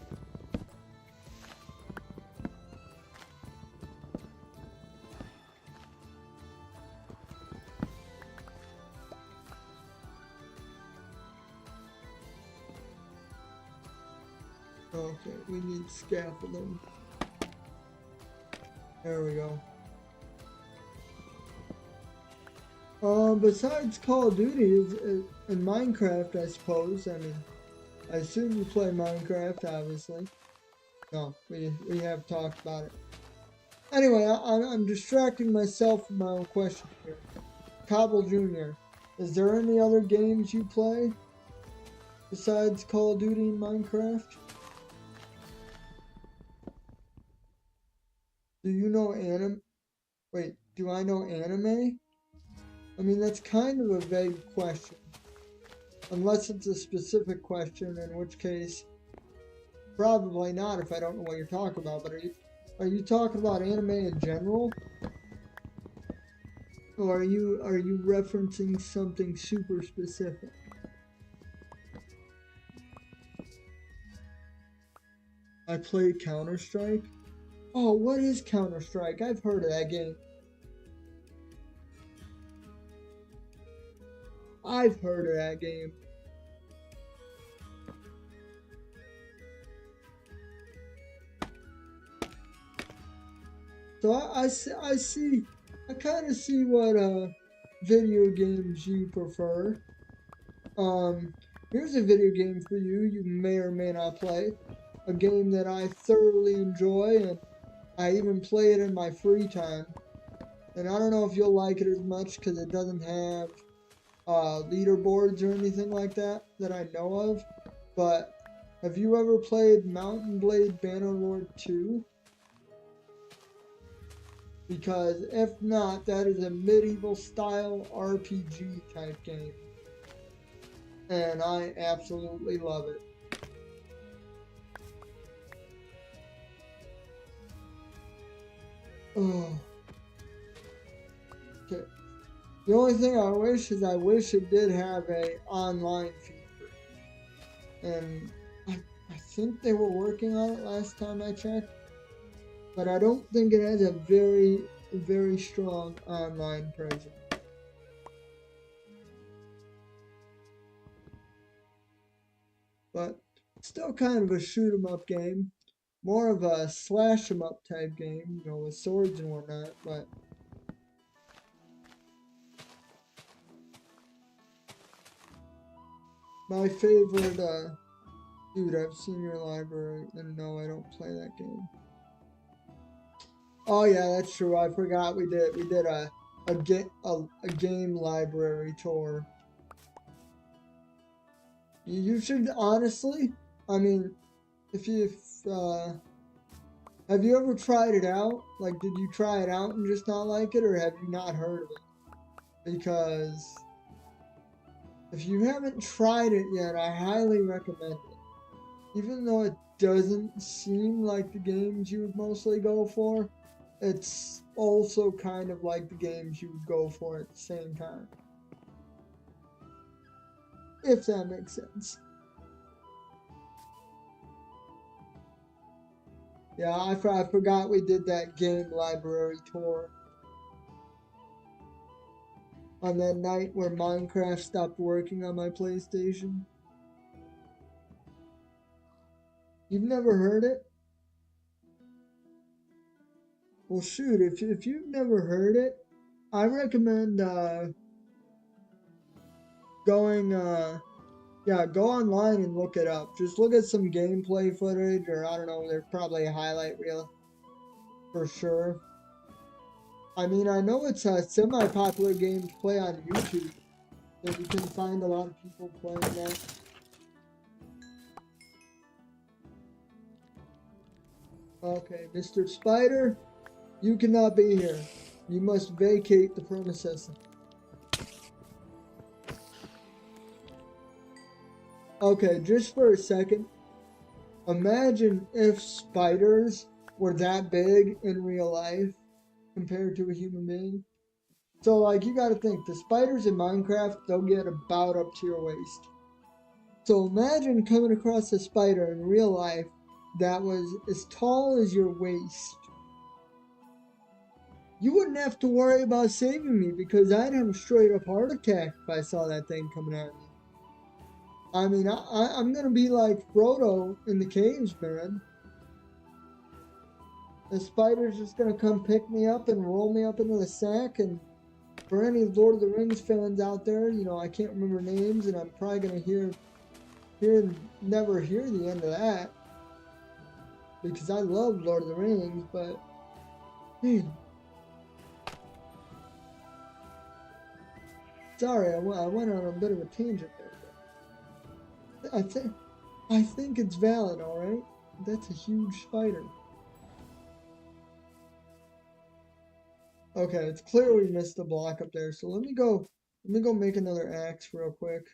Okay, we need scaffolding. There we go. Besides Call of Duty and Minecraft, I suppose. I mean, I assume you play Minecraft, obviously. No, we have talked about it. Anyway, I'm distracting myself from my own question here. Cobble Jr., is there any other games you play besides Call of Duty and Minecraft? Do you know anime? Wait, do I know anime? I mean, that's kind of a vague question. Unless it's a specific question, in which case, probably not if I don't know what you're talking about. But are you talking about anime in general? Or are you referencing something super specific? I played Counter-Strike. Oh, what is Counter-Strike? I've heard of that game. I've heard of that game. So I kind of see what video games you prefer. Here's a video game for you. You may or may not play. A game that I thoroughly enjoy, and I even play it in my free time. And I don't know if you'll like it as much because it doesn't have leaderboards or anything like that I know of. But have you ever played Mountain Blade Bannerlord 2? Because if not, that is a medieval style RPG type game. And I absolutely love it. Oh. Okay. The only thing I wish is it did have a online feature. And I think they were working on it last time I checked. But I don't think it has a very, very strong online presence. But still kind of a shoot 'em up game. More of a slash 'em up type game, you know, with swords and whatnot, but my favorite, dude, I've seen your library, and no, I don't play that game. Oh yeah, that's true. I forgot we did a game library tour. You should honestly, I mean, if have you ever tried it out? Like, did you try it out and just not like it, or have you not heard of it? Because if you haven't tried it yet, I highly recommend it. Even though it doesn't seem like the games you would mostly go for, it's also kind of like the games you would go for at the same time. If that makes sense. Yeah, I forgot we did that game library tour on that night where Minecraft stopped working on my PlayStation. You've never heard it? Well, shoot, if you've never heard it, I recommend going yeah, go online and look it up. Just look at some gameplay footage, or I don't know, there's probably a highlight reel for sure. I mean, I know it's a semi-popular game to play on YouTube, so you can find a lot of people playing that. Okay, Mr. Spider, you cannot be here. You must vacate the premises. Okay, just for a second, imagine if spiders were that big in real life compared to a human being. So, like, you gotta think, the spiders in Minecraft, they'll get about up to your waist. So imagine coming across a spider in real life that was as tall as your waist. You wouldn't have to worry about saving me because I'd have a straight up heart attack if I saw that thing coming at me. I mean, I'm gonna be like Frodo in the caves, man. The spider's just gonna come pick me up and roll me up into the sack. And for any Lord of the Rings fans out there, you know, I can't remember names, and I'm probably gonna never hear the end of that because I love Lord of the Rings. But man, sorry, I went on a bit of a tangent there. But I think it's valid. All right, that's a huge spider. Okay, it's clear we missed the block up there, so let me go make another axe real quick.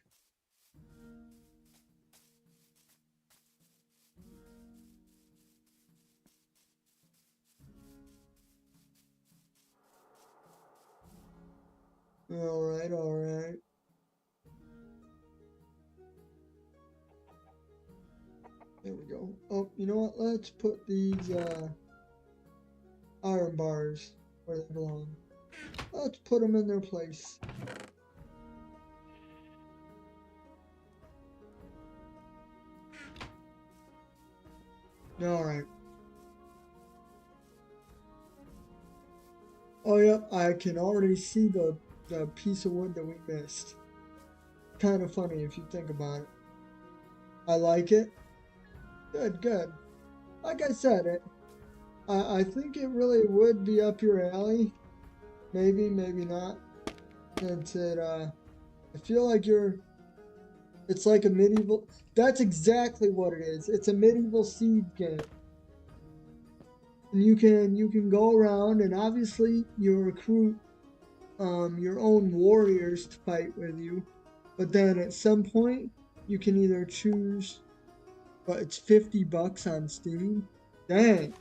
Alright, alright. There we go. Oh, you know what? Let's put these iron bars where they belong. Let's put them in their place. Alright. Oh, yep, I can already see the piece of wood that we missed. Kind of funny if you think about it. I like it. Good, good. Like I said, I think it really would be up your alley. Maybe, maybe not. Since I feel like it's like a medieval, that's exactly what it is. It's a medieval siege game. And you can go around and obviously you recruit your own warriors to fight with you. But then at some point you can either choose, but it's $50 on Steam. Dang.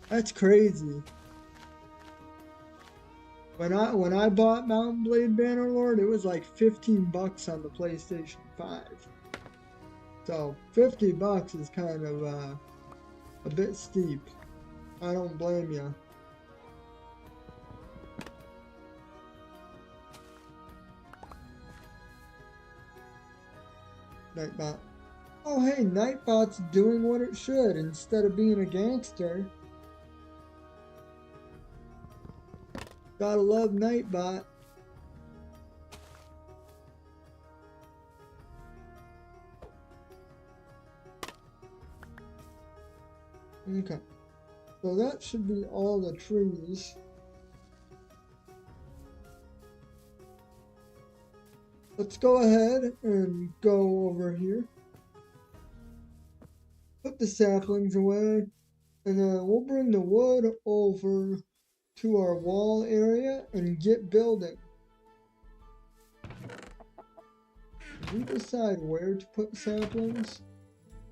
That's crazy. When I bought Mountain Blade Bannerlord, it was like $15 on the PlayStation 5. So $50 is kind of a bit steep. I don't blame you. Nightbot. Oh hey, Nightbot's doing what it should instead of being a gangster. Gotta love Nightbot. Okay. So that should be all the trees. Let's go ahead and go over here. Put the saplings away. And then we'll bring the wood over to our wall area and get building. Did we decide where to put saplings?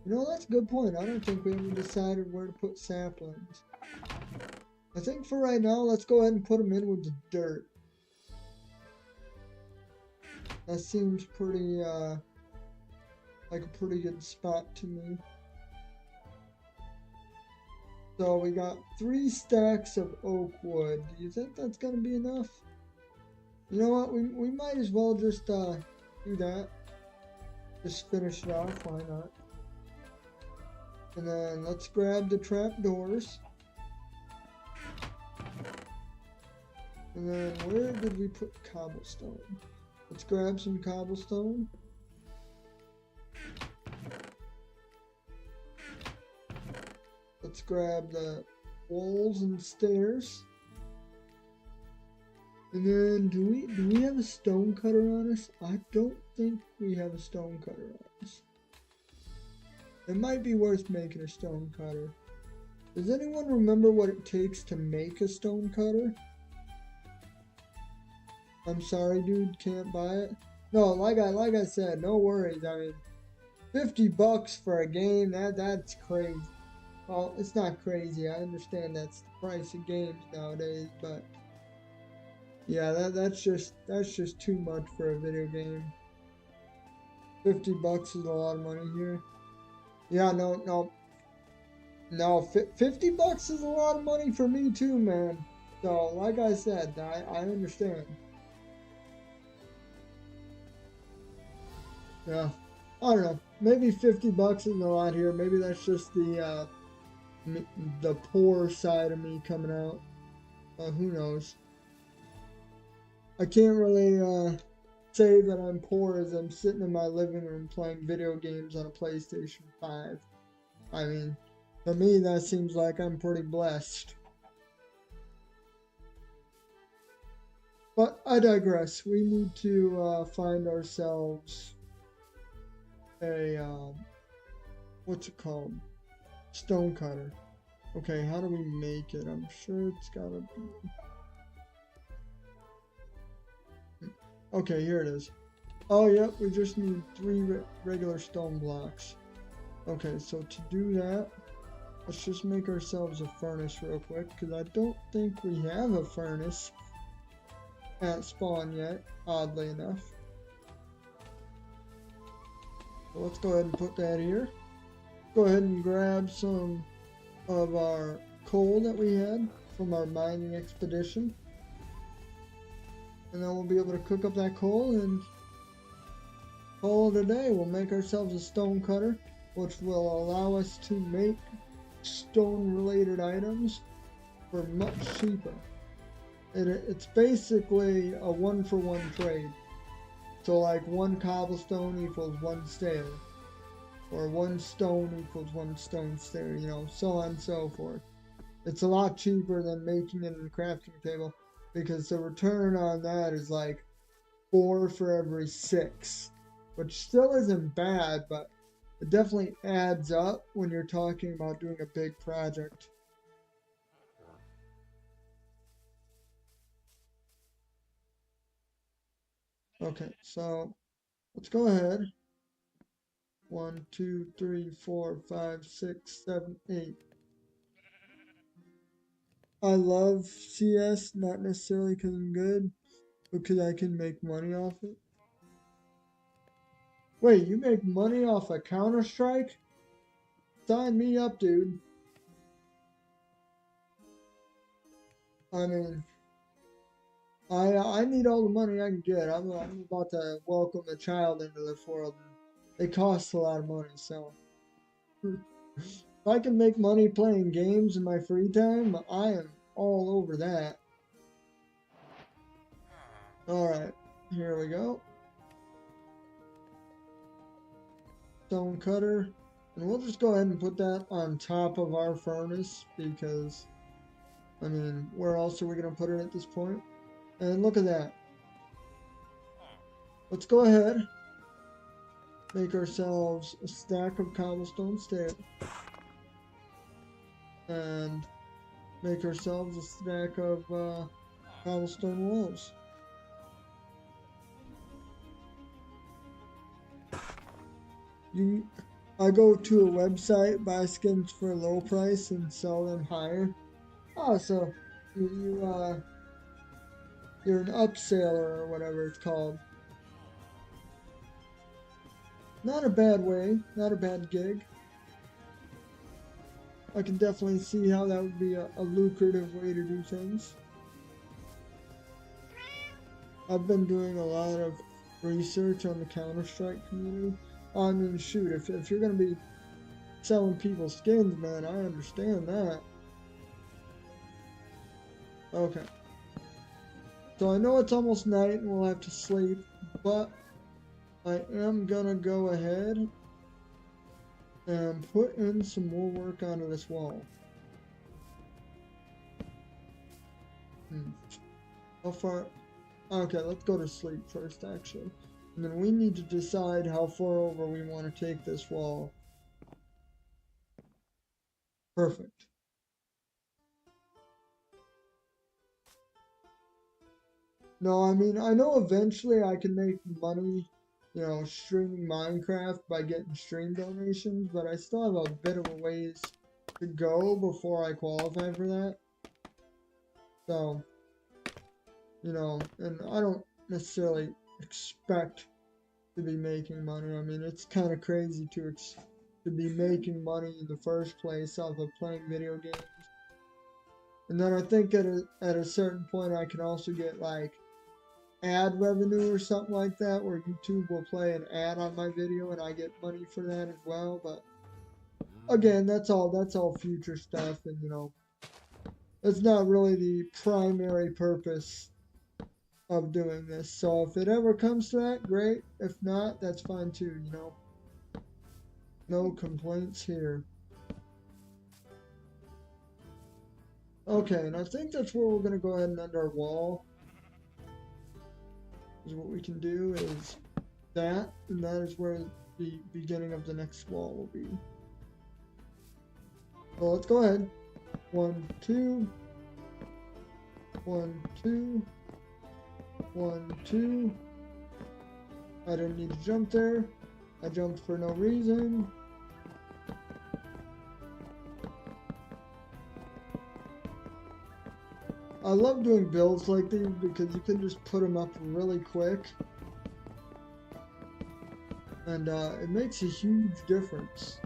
You know, that's a good point. I don't think we ever decided where to put saplings. I think for right now, let's go ahead and put them in with the dirt. That seems pretty, like a pretty good spot to me. So we got 3 stacks of oak wood. Do you think that's gonna be enough? You know what? We might as well just do that. Just finish it off. Why not? And then let's grab the trapdoors. And then where did we put cobblestone? Let's grab some cobblestone. Let's grab the walls and stairs. And then do we have a stone cutter on us? I don't think we have a stone cutter on us. It might be worth making a stone cutter. Does anyone remember what it takes to make a stone cutter? I'm sorry, dude, can't buy it. No, like I said, no worries. I mean, $50 for a game, that's crazy. Well, it's not crazy. I understand that's the price of games nowadays, but yeah, that's just too much for a video game. $50 is a lot of money here. Yeah, no. 50 bucks is a lot of money for me too, man. So, like I said, I understand. Yeah. I don't know. Maybe 50 bucks isn't a lot here. Maybe that's just the poor side of me coming out. Who knows? I can't really say that I'm poor as I'm sitting in my living room playing video games on a PlayStation 5. I mean, to me, that seems like I'm pretty blessed. But I digress. We need to find ourselves a, what's it called? Stone cutter. Okay, how do we make it? I'm sure it's gotta be... Okay, here it is. Oh, yep, we just need 3 regular stone blocks. Okay, so to do that, let's just make ourselves a furnace real quick, because I don't think we have a furnace at spawn yet, oddly enough. So let's go ahead and put that here. Go ahead and grab some of our coal that we had from our mining expedition. And then we'll be able to cook up that coal and call it a day. We'll make ourselves a stone cutter, which will allow us to make stone related items for much cheaper. It's basically a 1-for-1 trade. So like 1 cobblestone equals 1 stair, or 1 stone equals 1 stone stair, you know, so on and so forth. It's a lot cheaper than making it in a crafting table, because the return on that is like 4 for every 6, which still isn't bad, but it definitely adds up when you're talking about doing a big project. Okay, so let's go ahead. 1, 2, 3, 4, 5, 6, 7, 8. I love CS, not necessarily because I'm good, but because I can make money off it. Wait, you make money off of Counter-Strike? Sign me up, dude. I mean, I need all the money I can get. I'm about to welcome a child into this world. It costs a lot of money, so if I can make money playing games in my free time, I am all over that. Alright, here we go. Stone cutter. And we'll just go ahead and put that on top of our furnace because, I mean, where else are we going to put it at this point? And look at that. Let's go ahead. Make ourselves a stack of cobblestone stairs. And make ourselves a stack of cobblestone walls. I go to a website, buy skins for a low price, and sell them higher. Oh, so you're an upseller or whatever it's called. Not a bad way, not a bad gig. I can definitely see how that would be a lucrative way to do things. I've been doing a lot of research on the Counter-Strike community. I mean, shoot, if you're going to be selling people skins, man, I understand that. Okay. So I know it's almost night and we'll have to sleep, but I am going to go ahead and put in some more work onto this wall. How far? Okay, let's go to sleep first, actually. And then we need to decide how far over we want to take this wall. Perfect. No, I mean, I know eventually I can make money, you know, streaming Minecraft by getting stream donations, but I still have a bit of a ways to go before I qualify for that. So, you know, and I don't necessarily expect to be making money. I mean, it's kind of crazy to be making money in the first place off of playing video games. And then I think at a certain point I can also get like ad revenue or something like that, where YouTube will play an ad on my video and I get money for that as well. But again, that's all future stuff, and you know, it's not really the primary purpose of doing this. So if it ever comes to that, great. If not, that's fine too, you know. No complaints here. Okay, and I think that's where we're going to go ahead and end our wall. Is what we can do is that, and that is where the beginning of the next wall will be. So let's go ahead. 1, 2, 1, 2, 1, 2. I didn't need to jump there. I jumped for no reason. I love doing builds like these because you can just put them up really quick. And it makes a huge difference.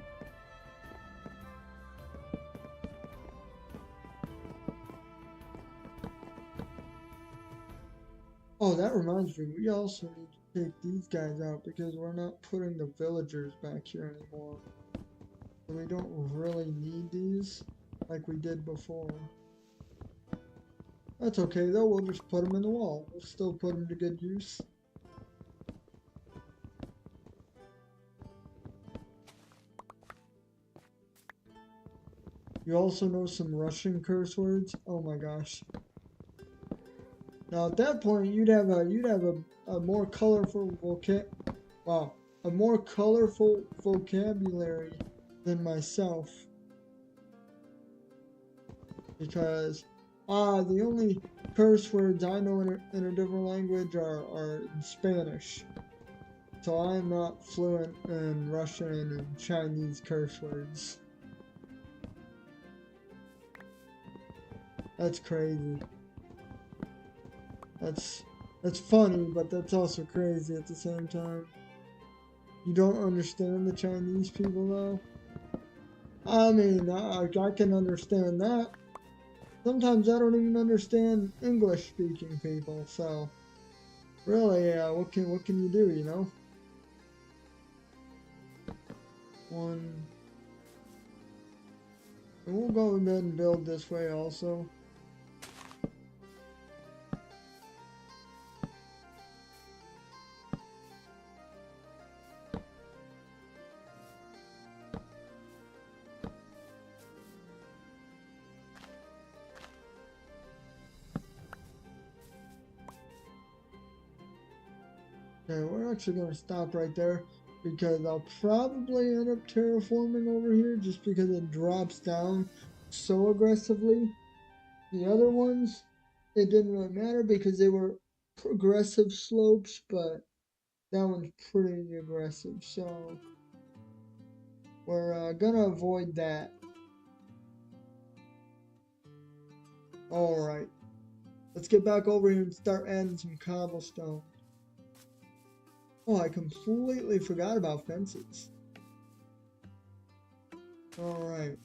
Oh, that reminds me, we also need to take these guys out because we're not putting the villagers back here anymore. So we don't really need these like we did before. That's okay though, we'll just put them in the wall. We'll still put them to good use. You also know some Russian curse words? Oh my gosh. Now at that point you'd have a more colorful a more colorful vocabulary than myself. Because the only curse words I know in a different language are in Spanish. So I'm not fluent in Russian and Chinese curse words. That's crazy. That's funny, but that's also crazy at the same time. You don't understand the Chinese people though? I mean, I can understand that. Sometimes I don't even understand English speaking people, so really, what can you do, you know? One. And we'll go ahead and build this way also. Okay, we're actually going to stop right there because I'll probably end up terraforming over here just because it drops down so aggressively. The other ones, it didn't really matter because they were progressive slopes, but that one's pretty aggressive, so we're going to avoid that. Alright, let's get back over here and start adding some cobblestone. Oh, I completely forgot about fences. Alright.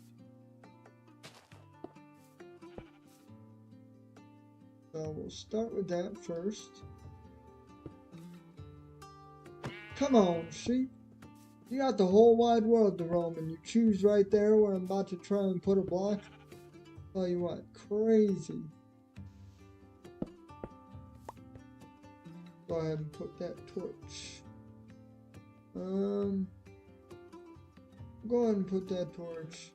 So we'll start with that first. Come on, sheep. You got the whole wide world to roam and you choose right there where I'm about to try and put a block. Tell you what, crazy. Go ahead and put that torch. Go ahead and put that torch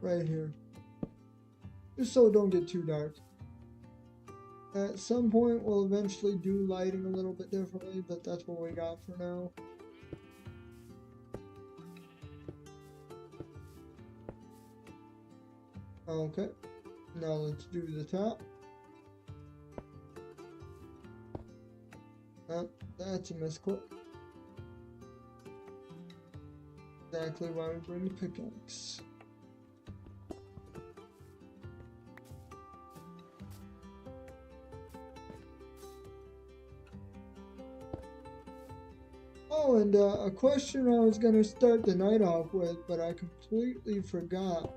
right here. Just so it don't get too dark. At some point we'll eventually do lighting a little bit differently, but that's what we got for now. Okay, now let's do the top. That's a misclick. Exactly why we bring the pickaxe. Oh, and a question I was gonna start the night off with, but I completely forgot.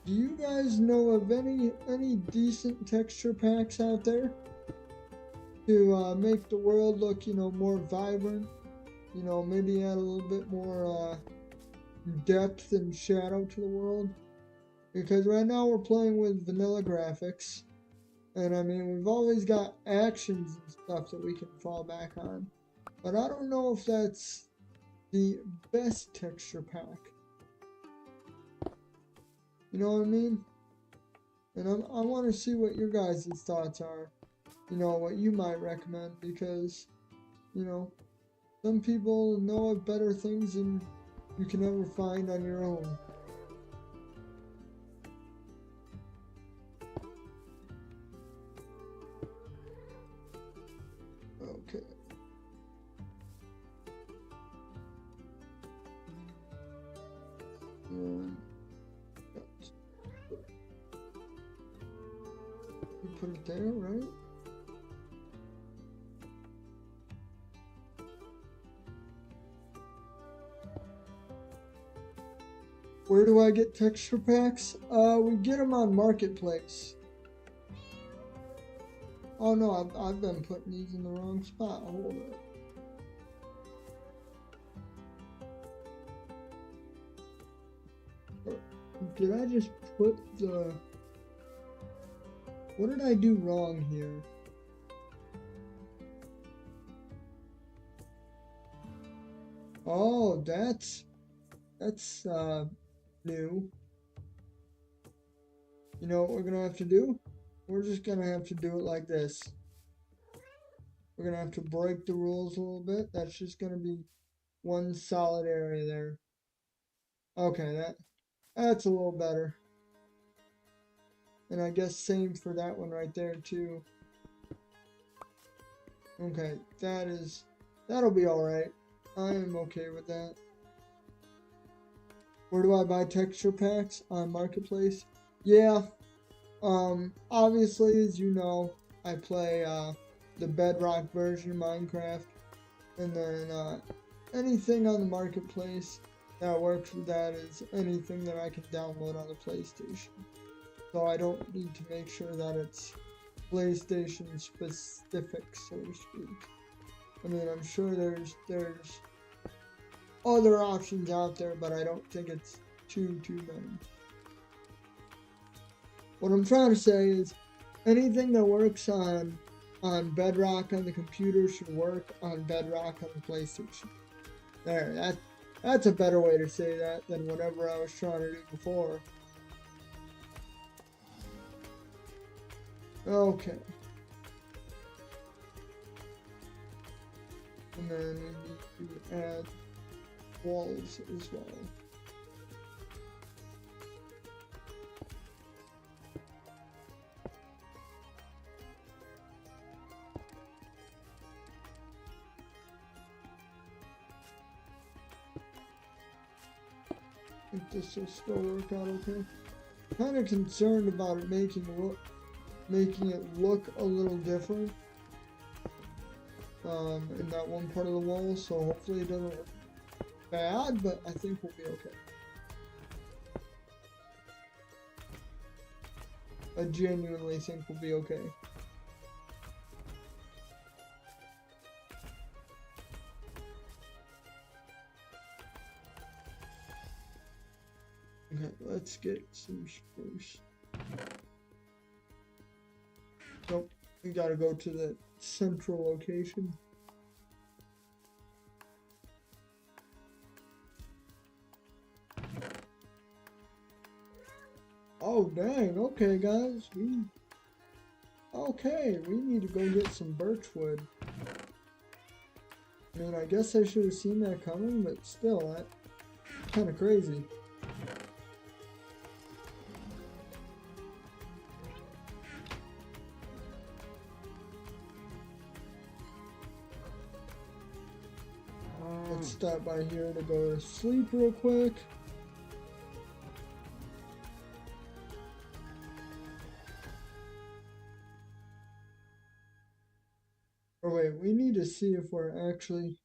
Do you guys know of any decent texture packs out there to make the world look, more vibrant? Maybe add a little bit more depth and shadow to the world. Because right now we're playing with vanilla graphics. And I mean, we've always got actions and stuff that we can fall back on. But I don't know if that's the best texture pack. You know what I mean? And I want to see what your guys' thoughts are. What you might recommend. Because, some people know of better things than you can ever find on your own. Okay. You put it there, right? Where do I get texture packs? We get them on Marketplace. Oh no, I've been putting these in the wrong spot. Hold up. Did I just put the... What did I do wrong here? Oh, that's new. You know what we're gonna have to do? We're just gonna have to do it like this. We're gonna have to break the rules a little bit. That's just gonna be one solid area there. Okay, that's a little better. And I guess same for that one right there too. Okay, that'll be alright. I am okay with that. Where do I buy texture packs? On Marketplace? Yeah. Obviously, as you know, I play the bedrock version of Minecraft. And then anything on the Marketplace that works with that is anything that I can download on the PlayStation. So I don't need to make sure that it's PlayStation specific, so to speak. I mean, I'm sure there's other options out there, but I don't think it's too many. What I'm trying to say is anything that works on Bedrock on the computer should work on Bedrock on the PlayStation. There, that's a better way to say that than whatever I was trying to do before. Okay. And then we need to add walls as well. I think this will still work out okay. Kind of concerned about it making it look a little different in that one part of the wall, so hopefully it doesn't look bad, but I think we'll be okay. I genuinely think we'll be okay. Okay, let's get some spruce. Nope, we gotta go to the central location. Oh dang, okay guys, we need to go get some birchwood. I mean, I guess I should have seen that coming, but still, that's kind of crazy. Let's stop by here to go to sleep real quick. Oh wait, we need to see if we're actually...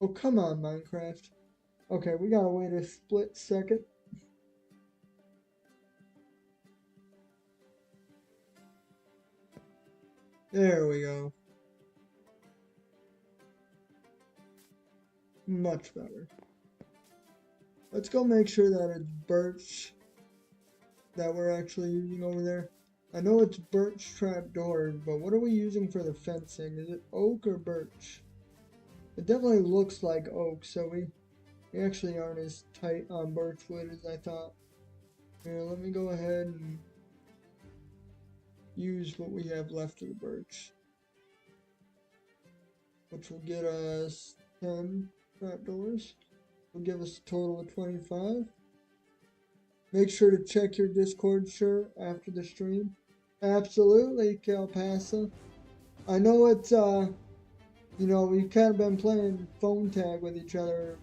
Oh, come on, Minecraft. Okay, we gotta wait a split second. There we go. Much better. Let's go make sure that it's birch that we're actually using over there. I know it's birch trapdoors, but what are we using for the fencing? Is it oak or birch? It definitely looks like oak, so we actually aren't as tight on birch wood as I thought. Here, let me go ahead and use what we have left of the birch, which will get us 10 trapdoors. Will give us a total of 25. Make sure to check your Discord shirt after the stream. Absolutely, Calpasa. I know it's, you know, we've kind of been playing phone tag with each other,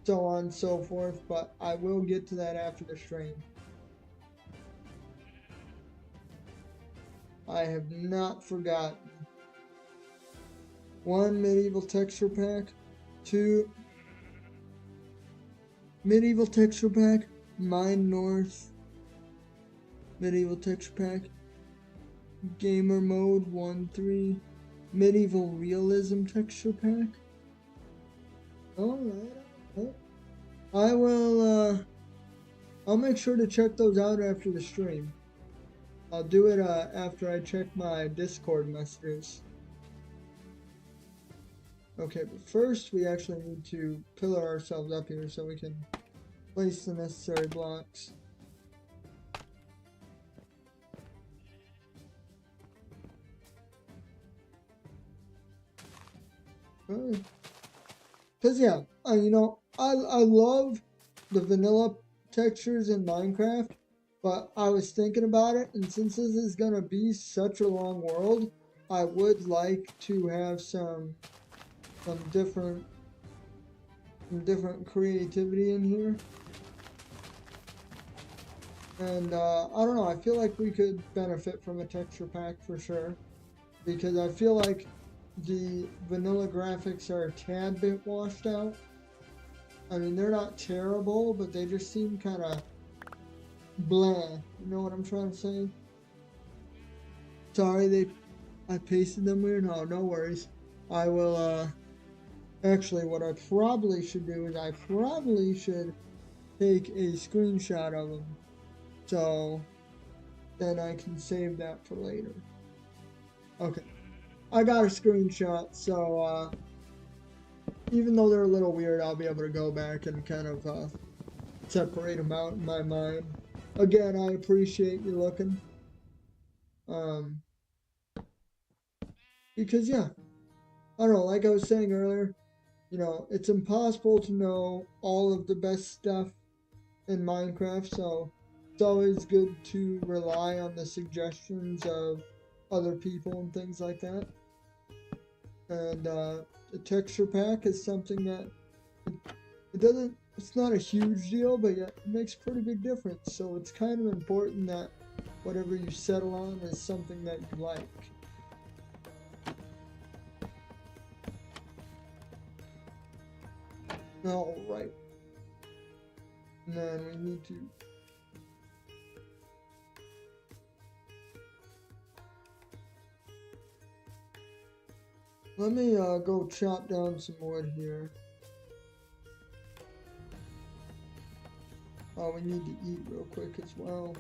so on and so forth, but I will get to that after the stream. I have not forgotten. 1 medieval texture pack, 2 medieval texture pack, Mine North medieval texture pack, gamer mode 1-3, medieval realism texture pack. Alright. I will I'll make sure to check those out after the stream. I'll do it after I check my Discord messages. Okay, but first we actually need to pillar ourselves up here so we can place the necessary blocks. Cause yeah, you know, I love the vanilla textures in Minecraft, but I was thinking about it, and since this is gonna be such a long world, I would like to have some different creativity in here. And I don't know, I feel like we could benefit from a texture pack for sure, because I feel like the vanilla graphics are a tad bit washed out. I mean, they're not terrible, but they just seem kind of bland. You know what I'm trying to say? Sorry, I pasted them weird. No worries. I will, actually, what I probably should do is I probably should take a screenshot of them. So then I can save that for later. Okay. I got a screenshot, so even though they're a little weird, I'll be able to go back and kind of separate them out in my mind. Again, I appreciate you looking. Because yeah, I don't know, like I was saying earlier, you know, it's impossible to know all of the best stuff in Minecraft, so it's always good to rely on the suggestions of other people and things like that. And the texture pack is something that it's not a huge deal, but yet it makes a pretty big difference. So it's kind of important that whatever you settle on is something that you like. Alright. And then we need to let me go chop down some wood here. Oh, we need to eat real quick as well.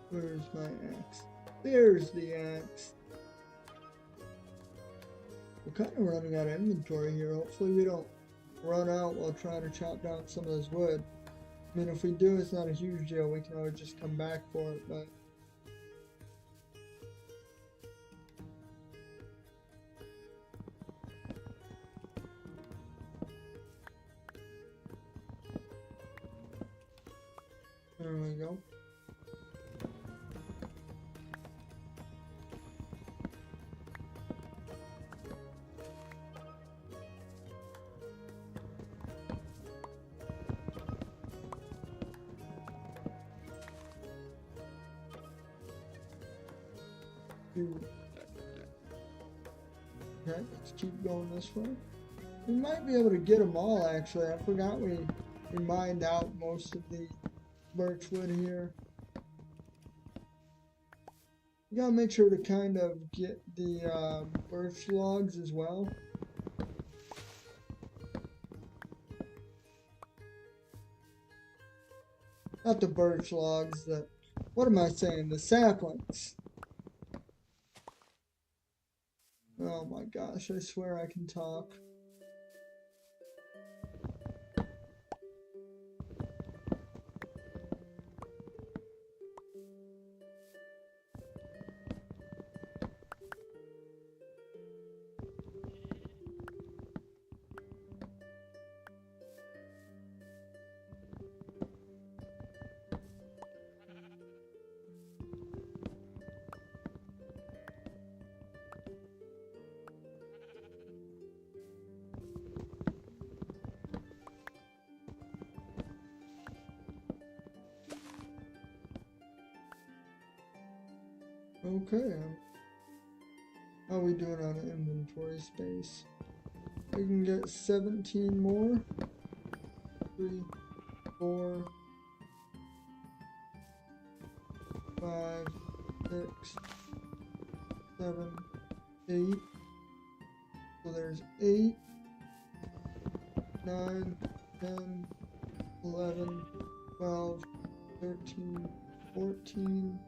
Where's my axe? There's the axe. We're kind of running out of inventory here. Hopefully we don't run out while trying to chop down some of this wood. I mean, if we do, it's not a huge deal. We can always just come back for it, but there we go. Okay, let's keep going this way. We might be able to get them all, actually. I forgot we mined out most of the birchwood here. You gotta make sure to kind of get the birch logs as well. Not the birch logs, what am I saying? The saplings. Oh my gosh, I swear I can talk. Okay, how are we doing on inventory space? We can get 17 more. 3, 4, 5, 6, 7, 8. So there's 8, 9, 10, 11, 12, 13, 14,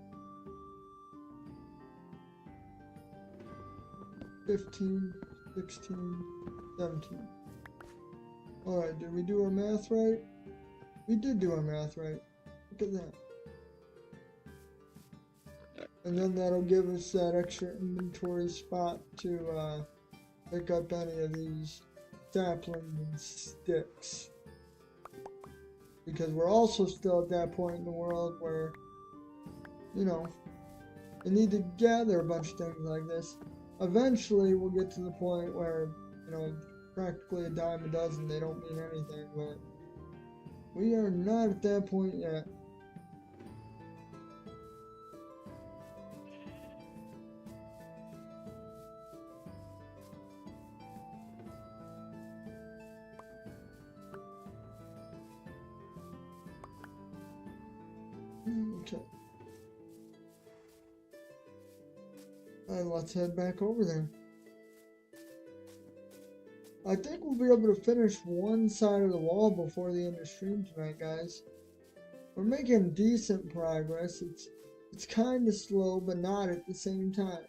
15, 16, 17. Alright, did we do our math right? We did do our math right. Look at that. And then that'll give us that extra inventory spot to pick up any of these saplings and sticks. Because we're also still at that point in the world where, you know, you need to gather a bunch of things like this. Eventually, we'll get to the point where, you know, practically a dime a dozen, they don't mean anything, but we are not at that point yet. Okay. And let's head back over there. I think we'll be able to finish one side of the wall before the end of stream tonight, guys. We're making decent progress. It's kind of slow, but not at the same time.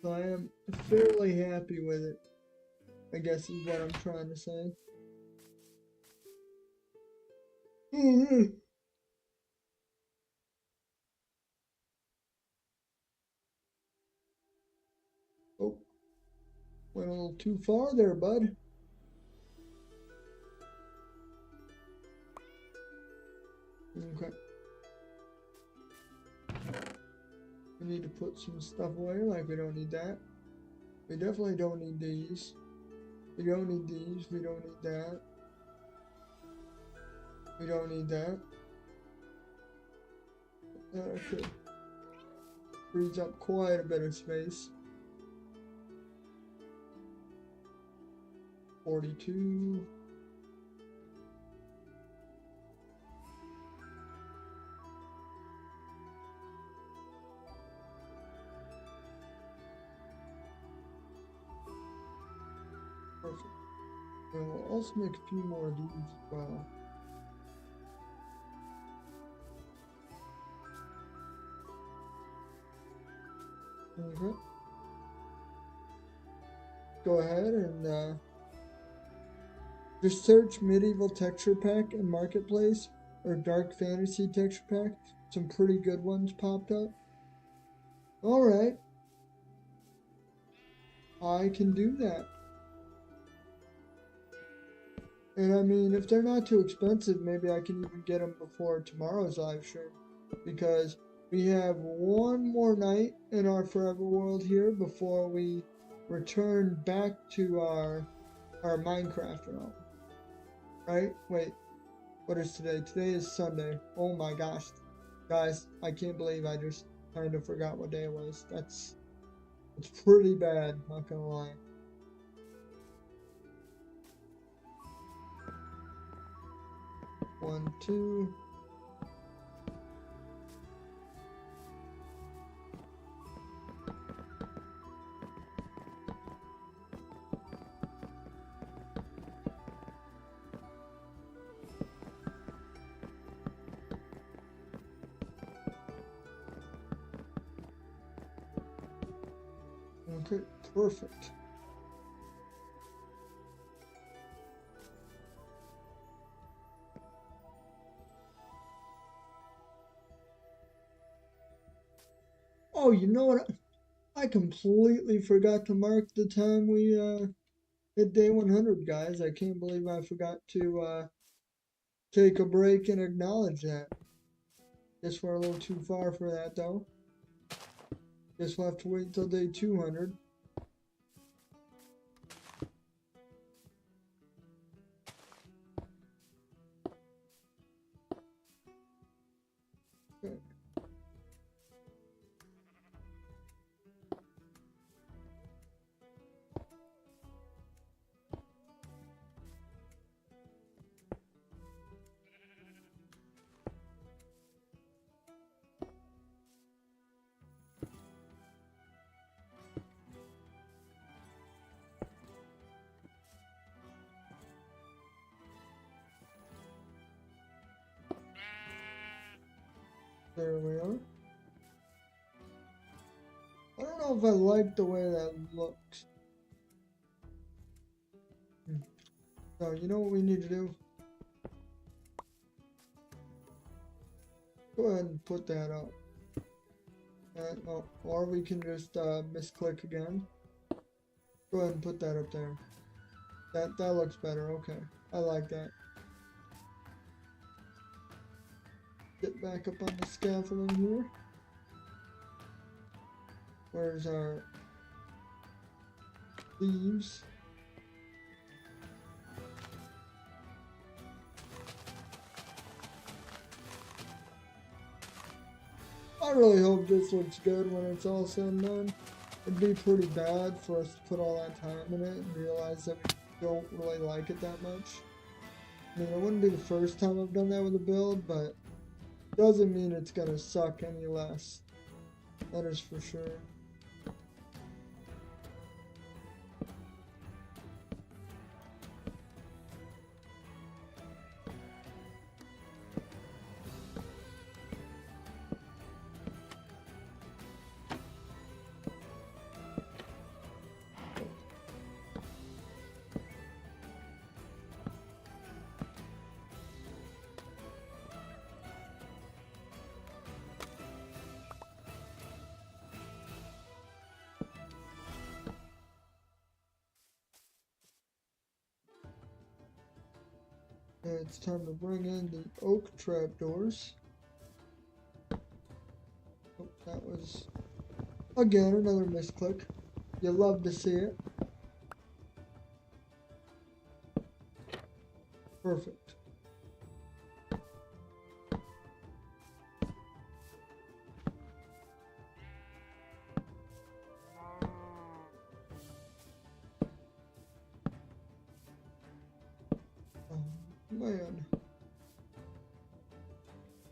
So I am fairly happy with it, I guess is what I'm trying to say. Oh, went a little too far there, bud. Okay. We need to put some stuff away, like we don't need that. We definitely don't need these. We don't need these, we don't need that. We don't need that. Okay. Frees up quite a bit of space. 42. Perfect. And we'll also make a few more of these as well. Okay. Go ahead and just search medieval texture pack in marketplace or dark fantasy texture pack. Some pretty good ones popped up. Alright. I can do that. And I mean, if they're not too expensive, maybe I can even get them before tomorrow's live stream. Because we have one more night in our forever world here before we return back to our Minecraft realm. Right? Wait. What is today? Today is Sunday. Oh my gosh. Guys, I can't believe I just kind of forgot what day it was. It's pretty bad, not gonna lie. 1, 2. Okay, perfect. Oh, you know what? I completely forgot to mark the time we hit day 100, guys. I can't believe I forgot to take a break and acknowledge that. Guess we're a little too far for that, though. Guess we'll have to wait until day 200. Okay. There we are. I don't know if I like the way that looks. So, you know what we need to do? Go ahead and put that up. Oh, or we can just misclick again. Go ahead and put that up there. That looks better. Okay, I like that. Get back up on the scaffolding here. Where's our leaves? I really hope this looks good when it's all said and done. It'd be pretty bad for us to put all that time in it and realize that we don't really like it that much. I mean, it wouldn't be the first time I've done that with a build, but doesn't mean it's gonna suck any less. That is for sure. And it's time to bring in the oak trapdoors. Oh, that was, again, another misclick. You love to see it. Perfect. Oh, man.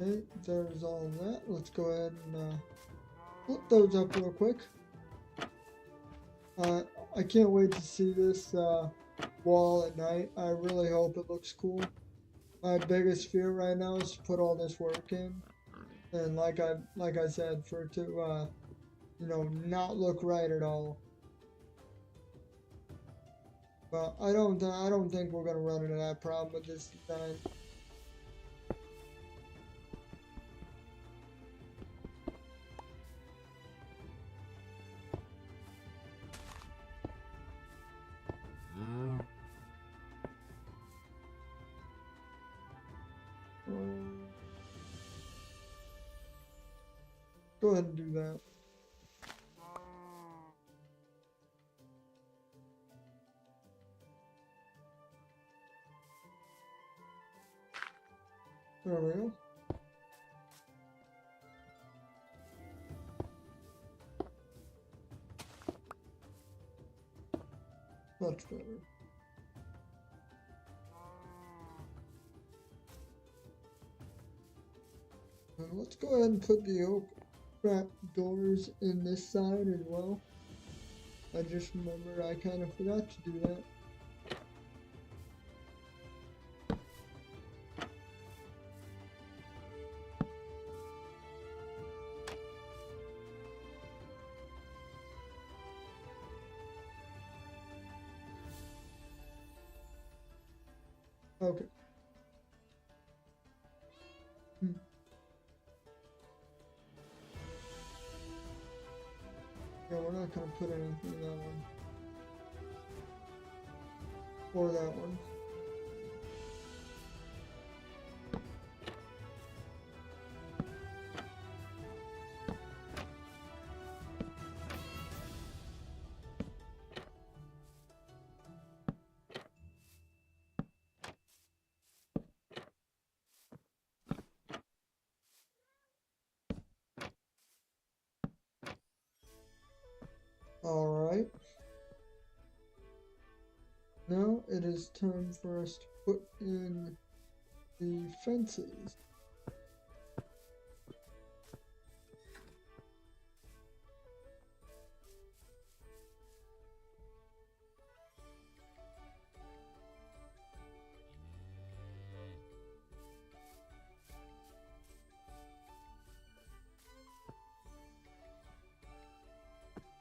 Okay, there's all that. Let's go ahead and flip those up real quick. I can't wait to see this wall at night. I really hope it looks cool. My biggest fear right now is to put all this work in, and like I said, for it to you know, not look right at all. But I don't think we're gonna run into that problem with this design. Go ahead and do that. There we go. Much better. let's go ahead and put the oak trap doors in this side as well. I just remembered I kind of forgot to do that. Okay. Yeah, we're not gonna put anything in that one. Or that one. Alright. Now it is time for us to put in the fences.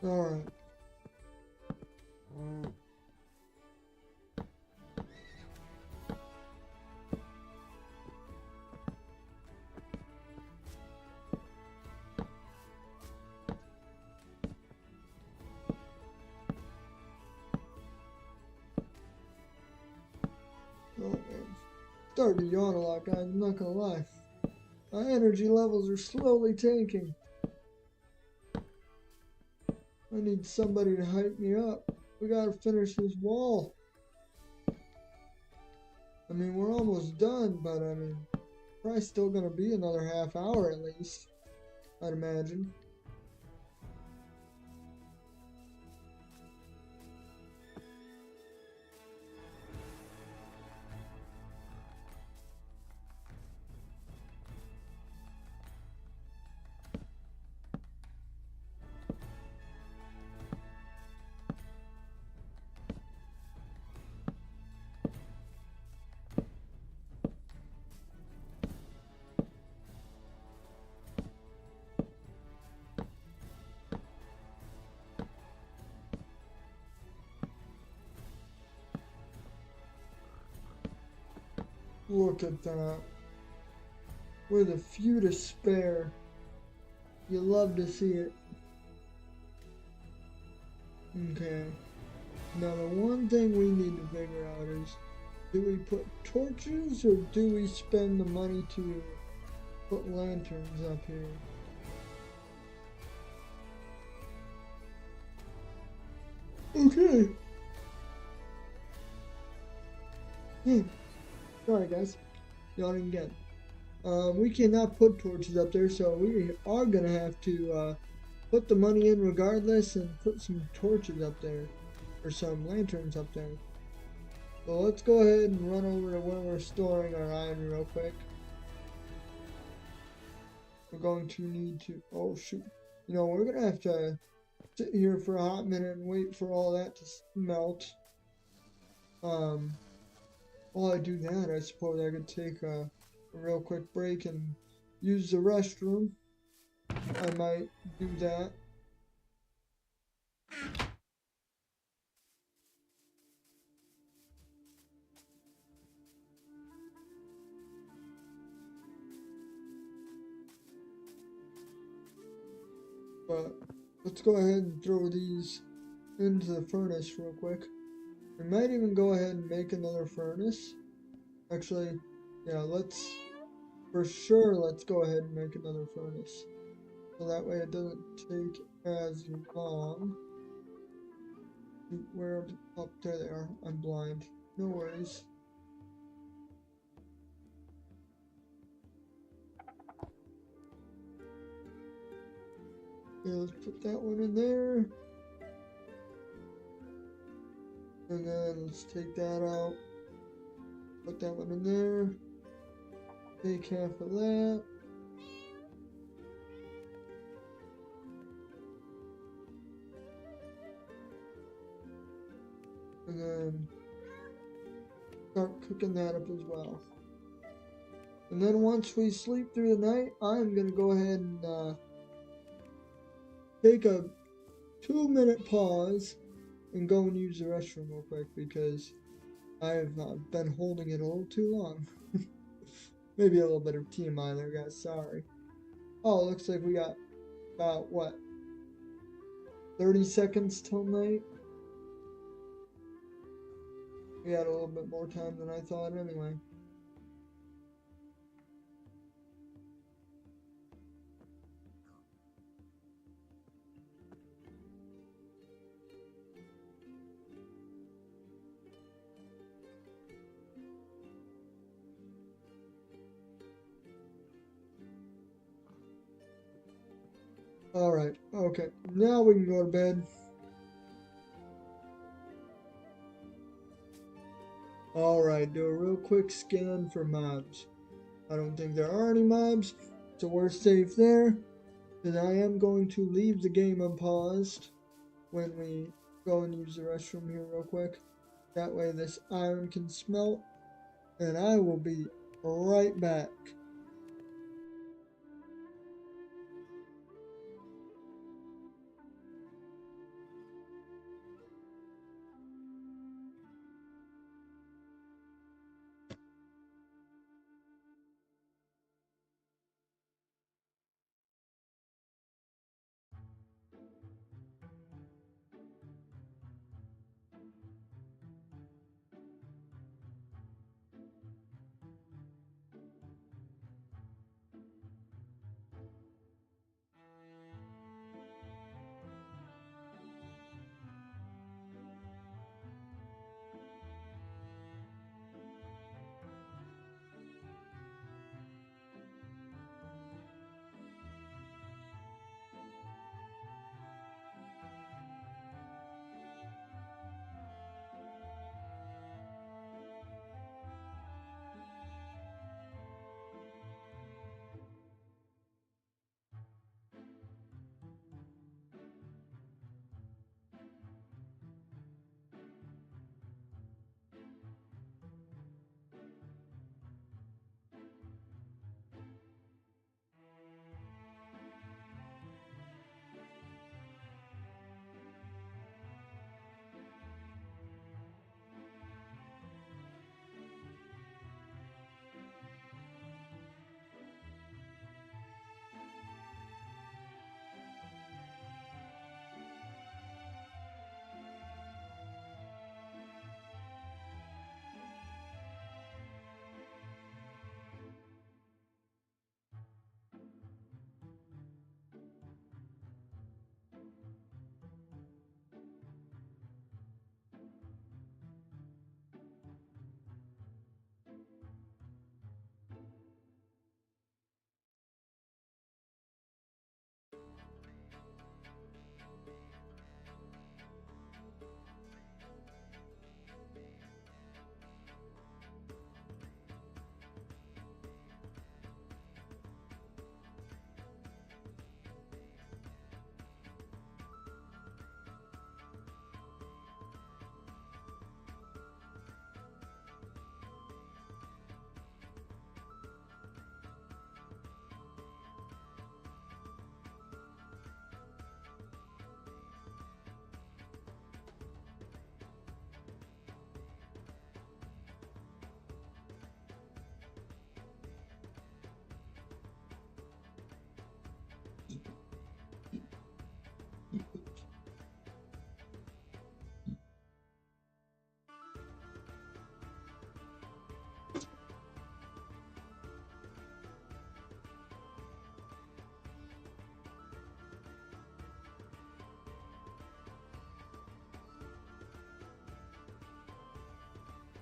Alright. Oh, man. Starting to yawn a lot, guys. I'm not gonna lie. My energy levels are slowly tanking. I need somebody to hype me up. We gotta finish this wall. I mean, we're almost done, but I mean, probably still gonna be another half hour at least, I'd imagine. Look at that. With a few to spare. You love to see it. Okay. Now the one thing we need to figure out is, do we put torches or do we spend the money to put lanterns up here? Okay. Sorry guys. Yawning again. We cannot put torches up there, so we are gonna have to put the money in regardless and put some torches up there, or some lanterns up there. So let's go ahead and run over to where we're storing our iron real quick. We're going to need to, oh shoot, you know, we're gonna have to sit here for a hot minute and wait for all that to melt. While I do that, I suppose I could take a real quick break and use the restroom. I might do that. But let's go ahead and throw these into the furnace real quick. We might even go ahead and make another furnace. Actually, yeah, let's go ahead and make another furnace. So that way it doesn't take as long. Where, oh, there they are. I'm blind. No worries. Okay, let's put that one in there. And then let's take that out. Put that one in there. Take half of that. and then start cooking that up as well. And then once we sleep through the night, I'm gonna go ahead and take a 2-minute pause and go and use the restroom real quick because I've been holding it a little too long. Maybe a little bit of TMI there, guys. Sorry. Oh, it looks like we got about, what, 30 seconds till night? We had a little bit more time than I thought anyway. Alright, okay. Now we can go to bed. Alright, do a real quick scan for mobs. I don't think there are any mobs, so we're safe there. And I am going to leave the game unpaused when we go and use the restroom here real quick. That way this iron can smelt, and I will be right back.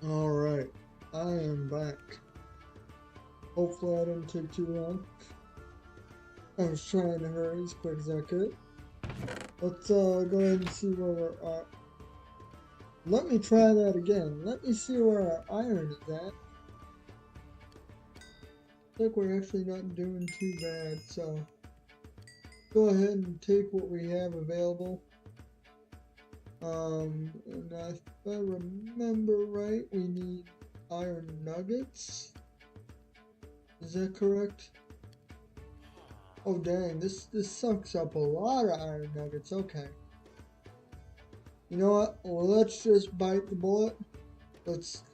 Alright, I am back. Hopefully I didn't take too long. I was trying to hurry as quick as I could. Let's go ahead and see where we're at. Let me try that again. Let me see where our iron is at. Looks like we're actually not doing too bad, so go ahead and take what we have available. And if I remember right, we need iron nuggets. Is that correct? Oh dang, this sucks up a lot of iron nuggets. Okay. You know what? Well, let's just bite the bullet. Let's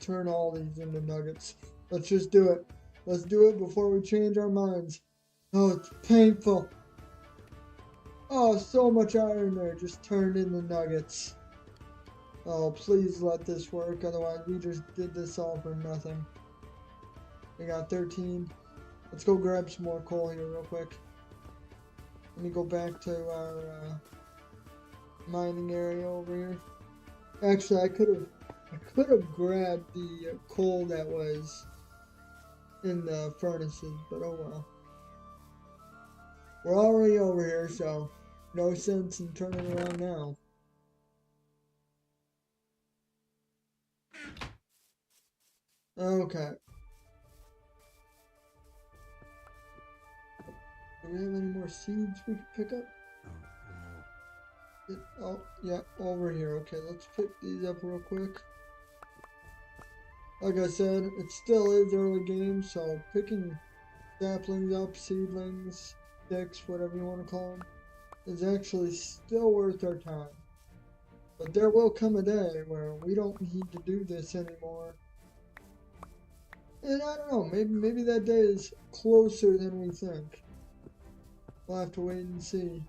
turn all these into nuggets. Let's just do it. Let's do it before we change our minds. Oh, it's painful. Oh, so much iron there just turned into nuggets. Oh, please let this work. Otherwise, we just did this all for nothing. We got 13. Let's go grab some more coal here real quick. Let me go back to our mining area over here. Actually, I could have grabbed the coal that was in the furnaces, but oh well. We're already over here, so no sense in turning around now. Okay. Do we have any more seeds we can pick up? Oh, yeah, over here. Okay, let's pick these up real quick. Like I said, it still is early game, so picking saplings up, seedlings, sticks, whatever you want to call them, is actually still worth our time. But there will come a day where we don't need to do this anymore. And I don't know, maybe that day is closer than we think. We'll have to wait and see.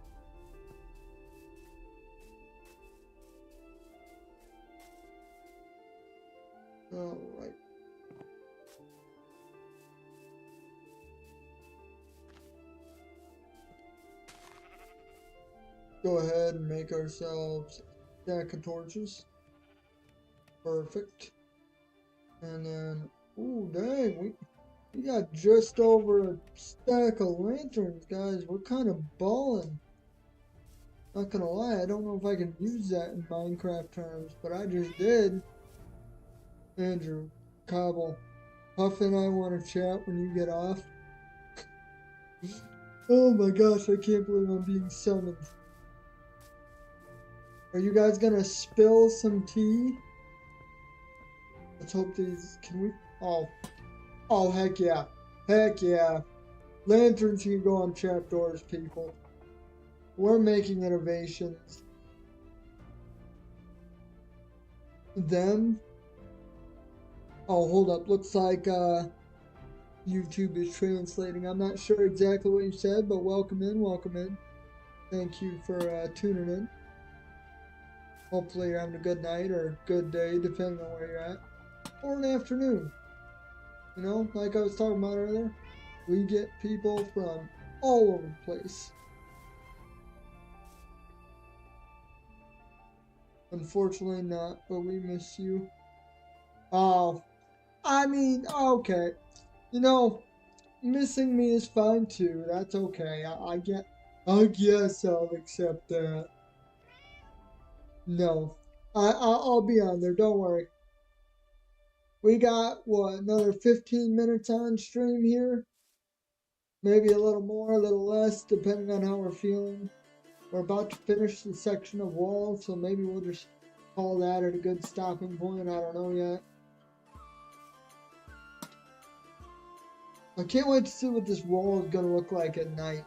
Alright. Go ahead and make ourselves a stack of torches. Perfect. And then, ooh, dang, we got just over a stack of lanterns, guys. We're kind of balling. Not gonna lie, I don't know if I can use that in Minecraft terms, but I just did. Andrew, Cobble, Huff and I want to chat when you get off. Oh my gosh, I can't believe I'm being summoned. Are you guys gonna spill some tea? Let's hope these, can we, oh heck yeah, heck yeah. Lanterns can go on trapdoors, people. We're making innovations. Them? Oh, hold up, looks like YouTube is translating. I'm not sure exactly what you said, but welcome in, welcome in. Thank you for tuning in. Hopefully you're having a good night or good day, depending on where you're at. Or an afternoon. You know, like I was talking about earlier, we get people from all over the place. Unfortunately not, but we miss you. Oh, I mean, okay. You know, missing me is fine too. That's okay. I guess I'll accept that. No, I'll be on there. Don't worry. We got what, another 15 minutes on stream here. Maybe a little more, a little less, depending on how we're feeling. We're about to finish the section of wall, so maybe we'll just call that at a good stopping point. I don't know yet. I can't wait to see what this wall is going to look like at night.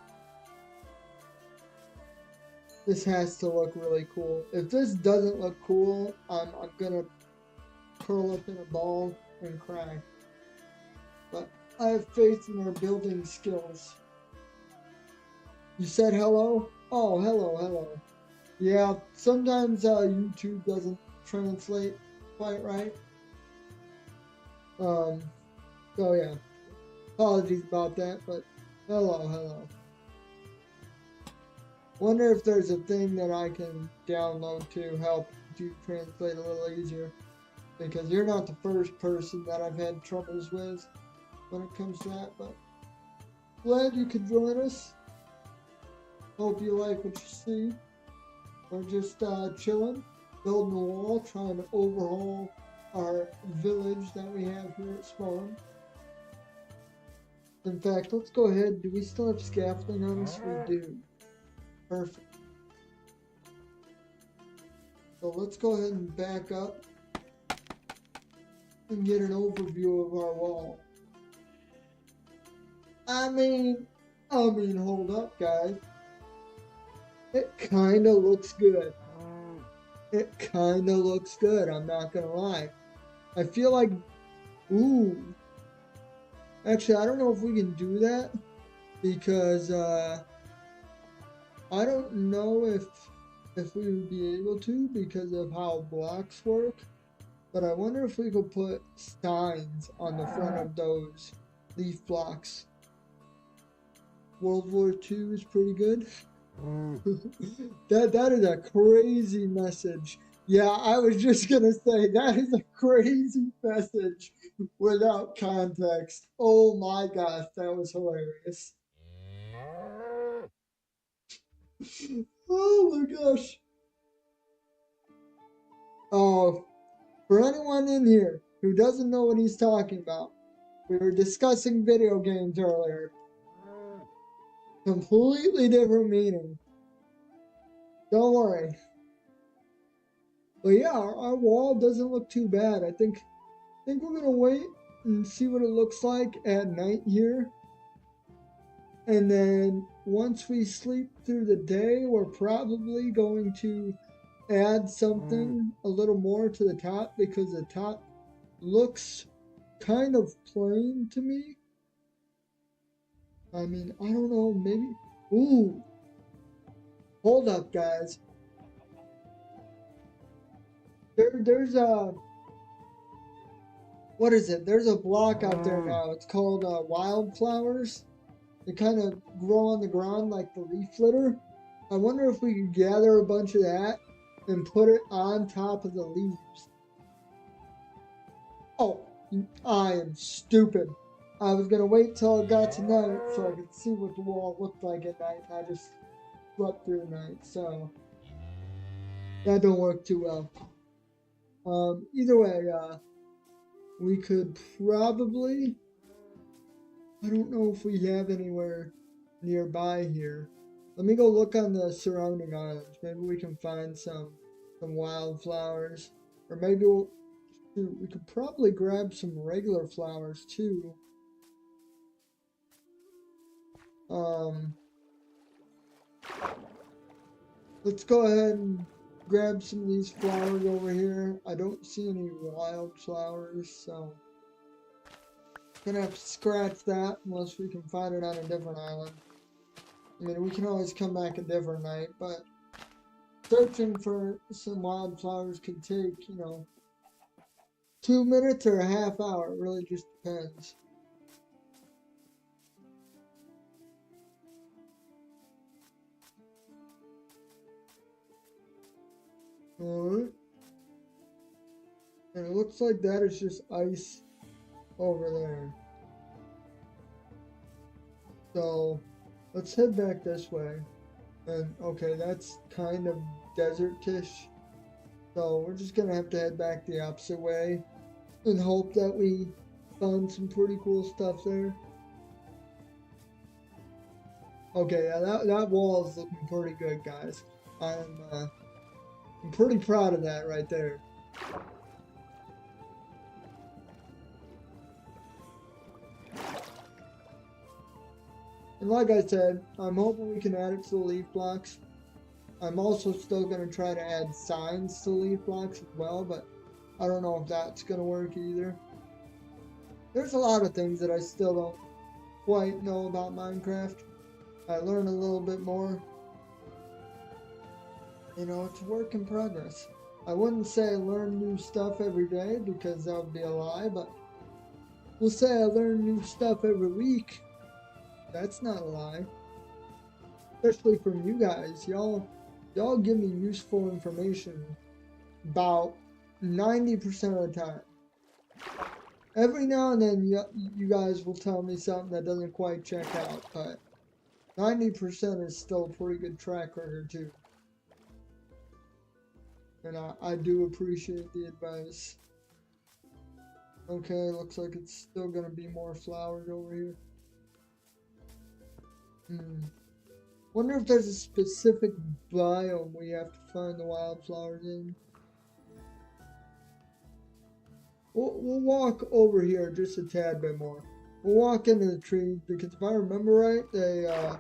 This has to look really cool. If this doesn't look cool, I'm going to curl up in a ball and cry. But I have faith in our building skills. You said hello? Oh, hello, hello. Yeah, sometimes YouTube doesn't translate quite right. So yeah, apologies about that, but hello, hello. Wonder if there's a thing that I can download to help you translate a little easier, because you're not the first person that I've had troubles with when it comes to that, but glad you could join us. Hope you like what you see. We're just chilling, building a wall, trying to overhaul our village that we have here at Spawn. In fact, let's go ahead. Do we still have scaffolding on us? We do. Perfect. So let's go ahead and back up and get an overview of our wall. I mean, hold up, guys. It kind of looks good. It kind of looks good, I'm not gonna lie. I feel like, ooh. Actually, I don't know if we can do that because I don't know if we would be able to because of how blocks work. But I wonder if we could put signs on the front of those leaf blocks. World War II is pretty good. That is a crazy message. Yeah, I was just gonna say that is a crazy message without context. Oh my gosh, that was hilarious. Oh my gosh. Oh, for anyone in here who doesn't know what he's talking about, we were discussing video games earlier. Completely different meaning. Don't worry. But yeah, our wall doesn't look too bad. I think we're gonna wait and see what it looks like at night here. And then once we sleep through the day, we're probably going to add something a little more to the top because the top looks kind of plain to me. I mean, I don't know, maybe. Ooh, hold up, guys. There's a, what is it? There's a block out there now. It's called wildflowers. They kind of grow on the ground like the leaf litter. I wonder if we could gather a bunch of that and put it on top of the leaves. Oh, I am stupid. I was gonna wait till it got to night so I could see what the wall looked like at night. I just slept through the night, so that don't work too well. Either way, we could probably, I don't know if we have anywhere nearby here. Let me go look on the surrounding islands. Maybe we can find some wildflowers. Or maybe we could probably grab some regular flowers too. Let's go ahead and grab some of these flowers over here. I don't see any wildflowers, so gonna have to scratch that unless we can find it on a different island. I mean, we can always come back a different night, but searching for some wildflowers could take, 2 minutes or a half hour. It really just depends. Alright. And it looks like that is just ice over there. So let's head back this way. And okay, that's kind of desert-ish. So we're just gonna have to head back the opposite way and hope that we found some pretty cool stuff there. Okay, yeah, that wall is looking pretty good, guys. I'm pretty proud of that right there. And like I said, I'm hoping we can add it to the leaf blocks. I'm also still going to try to add signs to the leaf blocks as well, but I don't know if that's going to work either. There's a lot of things that I still don't quite know about Minecraft. I learn a little bit more. It's a work in progress. I wouldn't say I learn new stuff every day because that would be a lie, but we'll say I learn new stuff every week. That's not a lie. Especially from you guys. Y'all give me useful information about 90% of the time. Every now and then you guys will tell me something that doesn't quite check out, but 90% is still a pretty good track record too. And I do appreciate the advice. Okay, looks like it's still gonna be more flowers over here. Wonder if there's a specific biome we have to find the wildflowers in. we'll walk over here just a tad bit more. We'll walk into the trees because if I remember right, they're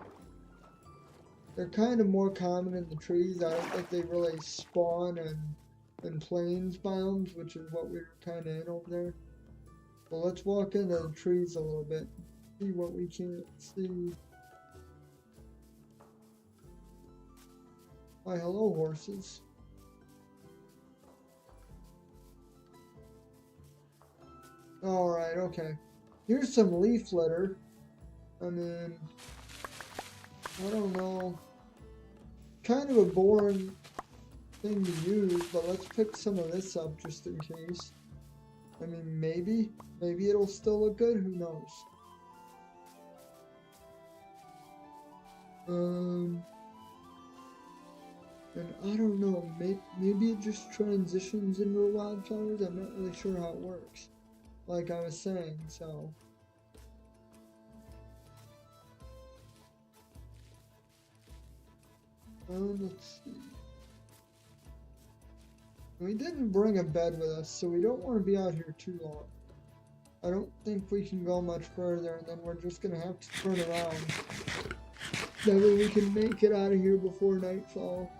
kind of more common in the trees. I don't think they really spawn in plains biomes, which is what we were kind of in over there. Well, let's walk into the trees a little bit, see what we can see. Why, hello, horses. Alright, okay. Here's some leaf litter. I mean, I don't know. Kind of a boring thing to use, but let's pick some of this up just in case. I mean, maybe it'll still look good, who knows. And I don't know, maybe it just transitions into wildflowers. I'm not really sure how it works, like I was saying, so. Let's see. We didn't bring a bed with us, so we don't want to be out here too long. I don't think we can go much further, and then we're just gonna have to turn around. That way we can make it out of here before nightfall.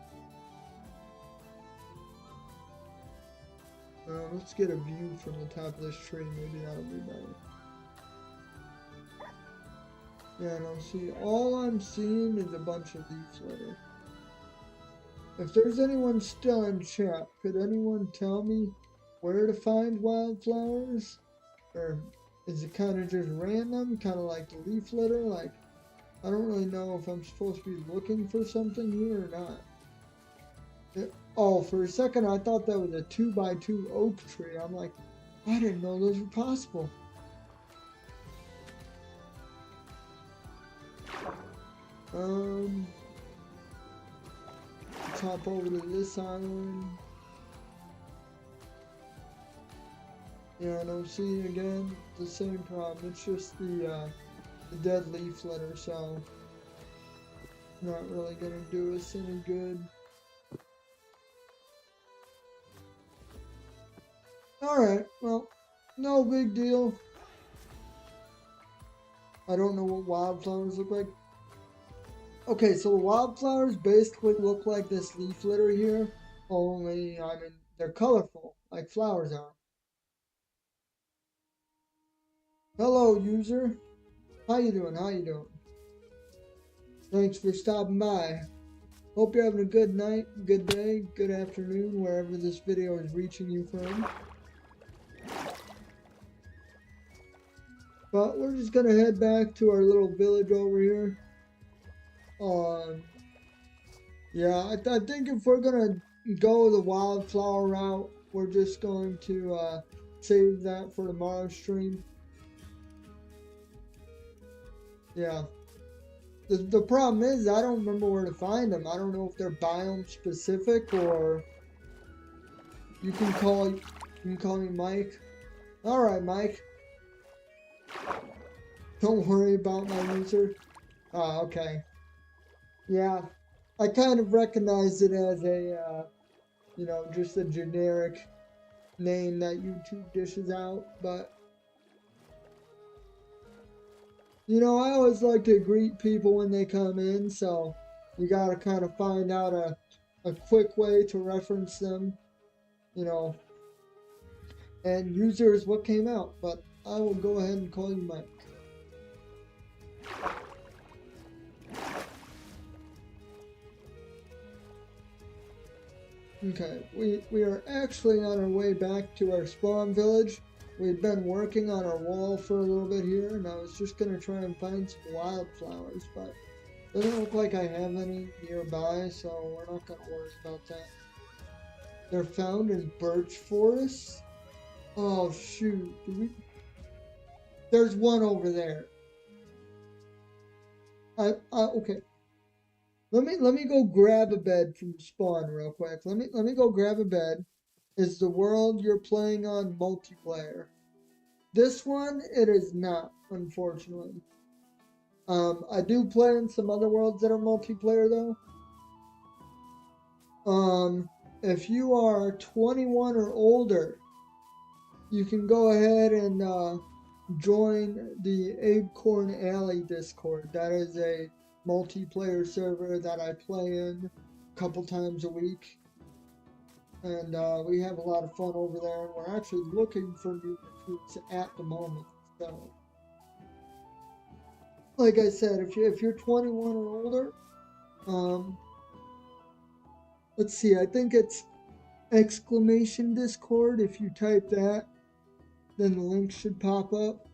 Let's get a view from the top of this tree, maybe that'll be better. Yeah, no, see, all I'm seeing is a bunch of leaf litter. If there's anyone still in chat, could anyone tell me where to find wildflowers? Or is it kind of just random, kind of like the leaf litter? Like, I don't really know if I'm supposed to be looking for something here or not. Oh, for a second I thought that was a 2x2 oak tree. I'm like, I didn't know those were possible. Let's hop over to this island. Yeah, I don't see again the same problem. It's just the dead leaf litter, so not really gonna do us any good. Alright, well, no big deal. I don't know what wildflowers look like. Okay, so the wildflowers basically look like this leaf litter here, only, I mean, they're colorful, like flowers are. Hello, user. How you doing? How you doing? Thanks for stopping by. Hope you're having a good night, good day, good afternoon, wherever this video is reaching you from. But we're just gonna head back to our little village over here. Yeah, I think if we're gonna go the wildflower route, we're just going to save that for tomorrow's stream. Yeah. The problem is I don't remember where to find them. I don't know if they're biome specific or you can call me Mike. All right, Mike. Don't worry about my user. Oh, okay. Yeah, I kind of recognize it as a, you know, just a generic name that YouTube dishes out, but, you know, I always like to greet people when they come in, so you gotta kind of find out a quick way to reference them, you know, and user is what came out, but I will go ahead and call you Mike. Okay, we are actually on our way back to our spawn village. We'd been working on our wall for a little bit here, and I was just going to try and find some wildflowers, but it doesn't look like I have any nearby, so we're not going to worry about that. They're found in birch forests? Oh, shoot. There's one over there. Okay. Let me go grab a bed from spawn real quick. Let me go grab a bed. Is the world you're playing on multiplayer? This one, it is not, unfortunately. I do play in some other worlds that are multiplayer though. If you are 21 or older, you can go ahead and join the Acorn Alley Discord. That is a multiplayer server that I play in a couple times a week. And we have a lot of fun over there. And we're actually looking for new recruits at the moment. So, like I said, if you're 21 or older, um, let's see, I think it's exclamation Discord. If you type that, then the link should pop up.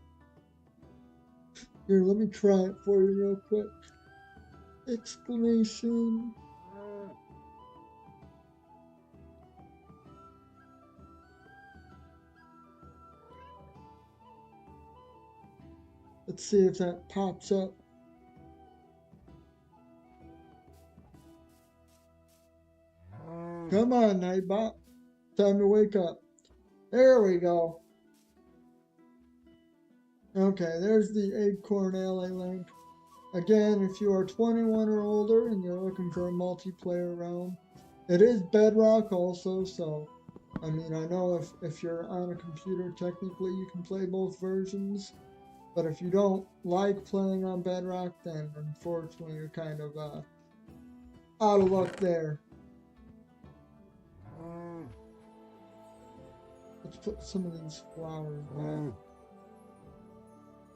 Here, let me try it for you real quick. Exclamation. Let's see if that pops up. Come on, Nightbot. Time to wake up. There we go. Okay, there's the Acorn Alley link. Again, if you are 21 or older and you're looking for a multiplayer realm, it is Bedrock also, so I mean, I know if you're on a computer, technically you can play both versions, but if you don't like playing on Bedrock, then unfortunately you're kind of out of luck there. Let's put some of these flowers back.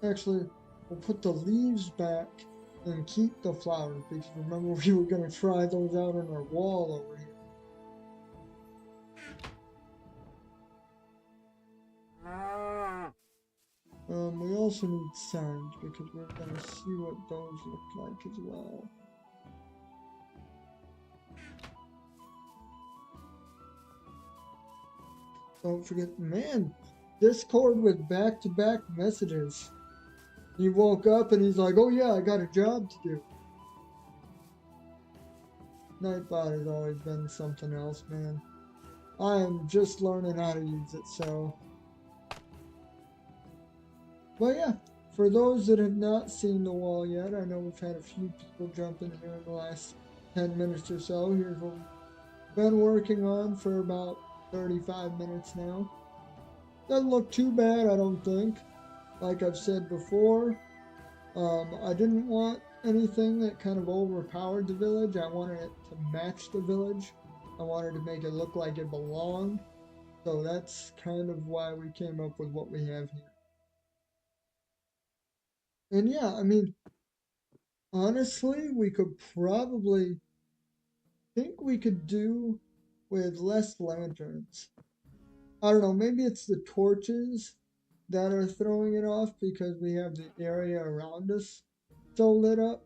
Actually, we'll put the leaves back and keep the flowers, because remember we were going to try those out on our wall over here. We also need signs because we're going to see what those look like as well. Don't forget, man, Discord with back-to-back messages. He woke up and he's like, oh yeah, I got a job to do. Nightbot has always been something else, man. I am just learning how to use it, so. But yeah, for those that have not seen the wall yet, I know we've had a few people jump in here in the last 10 minutes or so. Here's what we've been working on for about 35 minutes now. Doesn't look too bad, I don't think. Like I've said before, I didn't want anything that kind of overpowered the village. I wanted it to match the village. I wanted to make it look like it belonged. So that's kind of why we came up with what we have here. And yeah, I mean, honestly, we could probably think we could do with less lanterns. I don't know, maybe it's the torches that are throwing it off because we have the area around us so lit up.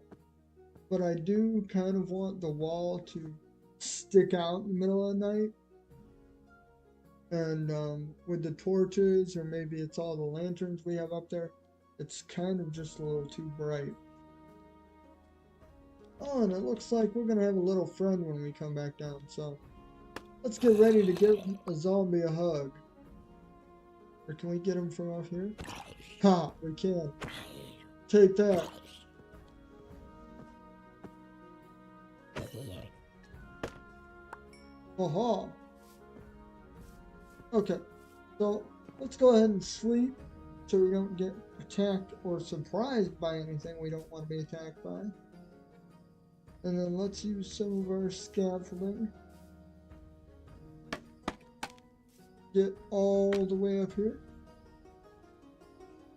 But I do kind of want the wall to stick out in the middle of the night. And with the torches, or maybe it's all the lanterns we have up there, it's kind of just a little too bright. Oh, and it looks like we're going to have a little friend when we come back down, so let's get ready to give a zombie a hug. Or can we get him from off here? Ha, we can. Take that. Aha. Okay, so let's go ahead and sleep so we don't get attacked or surprised by anything we don't want to be attacked by. And then let's use some of our scaffolding. Get all the way up here.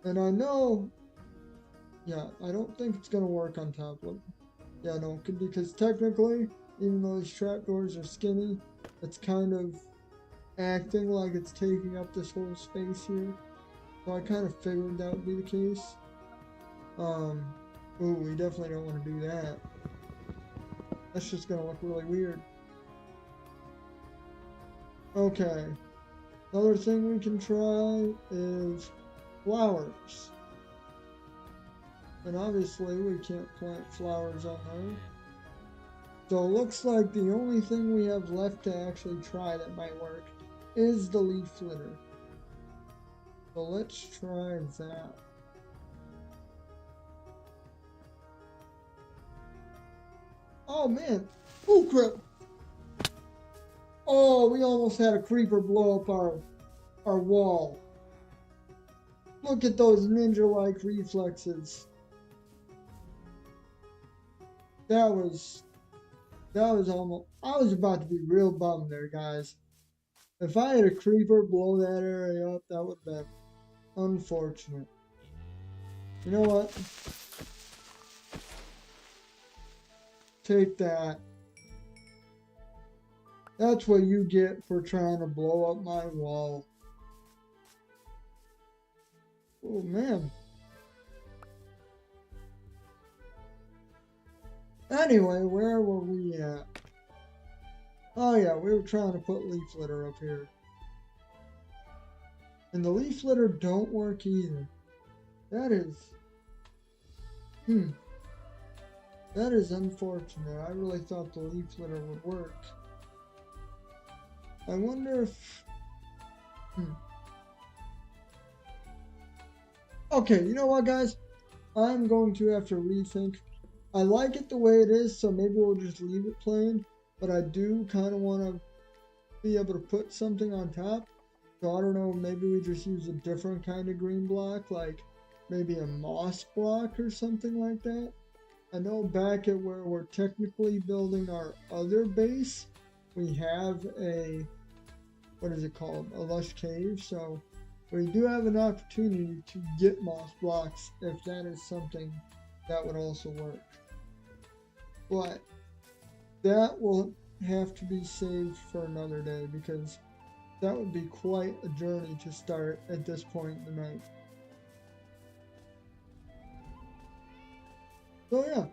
And I know, yeah, I don't think it's going to work on top of it. Yeah, no, because technically, even though these trapdoors are skinny, it's kind of acting like it's taking up this whole space here. So I kind of figured that would be the case. Ooh, we definitely don't want to do that. That's just gonna look really weird. Okay. Another thing we can try is flowers. And obviously we can't plant flowers on there. So it looks like the only thing we have left to actually try that might work is the leaf litter. So let's try that. Oh man, oh crap. Oh, we almost had a creeper blow up our wall. Look at those ninja-like reflexes. That was almost, I was about to be real bummed there, guys. If I had a creeper blow that area up, that would have been unfortunate. You know what? Take that. That's what you get for trying to blow up my wall. Oh, man. Anyway, where were we at? Oh yeah, we were trying to put leaf litter up here. And the leaf litter don't work either. That is... That is unfortunate. I really thought the leaf litter would work. I wonder if... Okay, you know what, guys? I'm going to have to rethink. I like it the way it is, so maybe we'll just leave it plain. But I do kind of want to be able to put something on top. So I don't know, maybe we just use a different kind of green block, like maybe a moss block or something like that. I know back at where we're technically building our other base, we have a, what is it called? A lush cave. So we do have an opportunity to get moss blocks if that is something that would also work. But that will have to be saved for another day because that would be quite a journey to start at this point in the night. So yeah,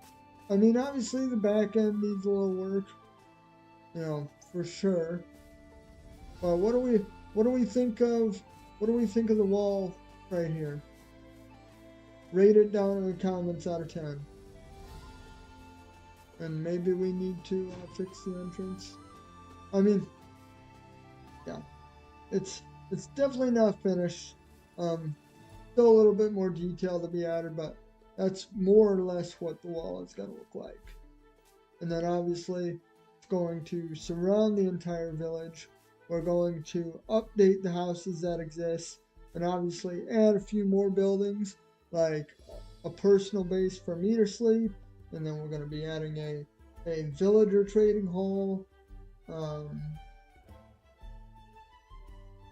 I mean obviously the back end needs a little work, you know, for sure. What do we think of the wall right here? Rate it down in the comments out of 10. And maybe we need to fix the entrance. I mean, yeah, it's definitely not finished. Still a little bit more detail to be added, but that's more or less what the wall is going to look like. And then obviously it's going to surround the entire village. We're going to update the houses that exist and obviously add a few more buildings like a personal base for me to sleep. And then we're going to be adding a villager trading hall. I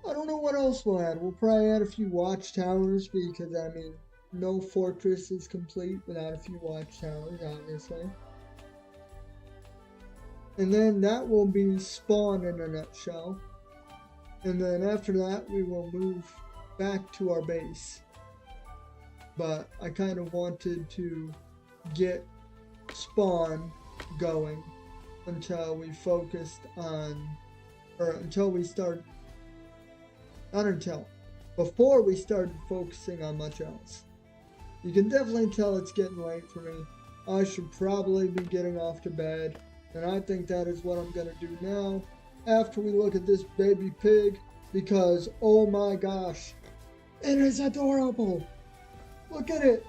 don't know what else we'll add. We'll probably add a few watchtowers because, I mean, no fortress is complete without a few watchtowers, obviously. And then that will be spawn in a nutshell. And then after that, we will move back to our base. But I kind of wanted to get spawn going until we focused on, or until we start, not until, before we started focusing on much else. You can definitely tell it's getting late for me. I should probably be getting off to bed, and I think that is what I'm going to do now after we look at this baby pig, because oh my gosh, it is adorable. Look at it.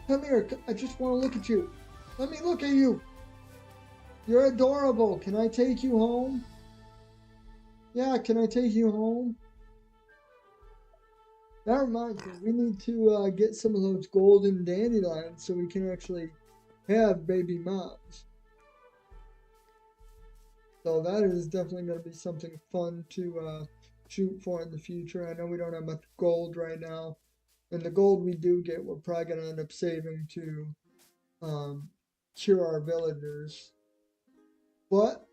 Come here, I just want to look at you. Let me look at you. You're adorable. Can I take you home? Yeah, can I take you home? That reminds me, we need to get some of those golden dandelions so we can actually have baby moms. So that is definitely going to be something fun to shoot for in the future. I know we don't have much gold right now. And the gold we do get, we're probably going to end up saving to cure our villagers. But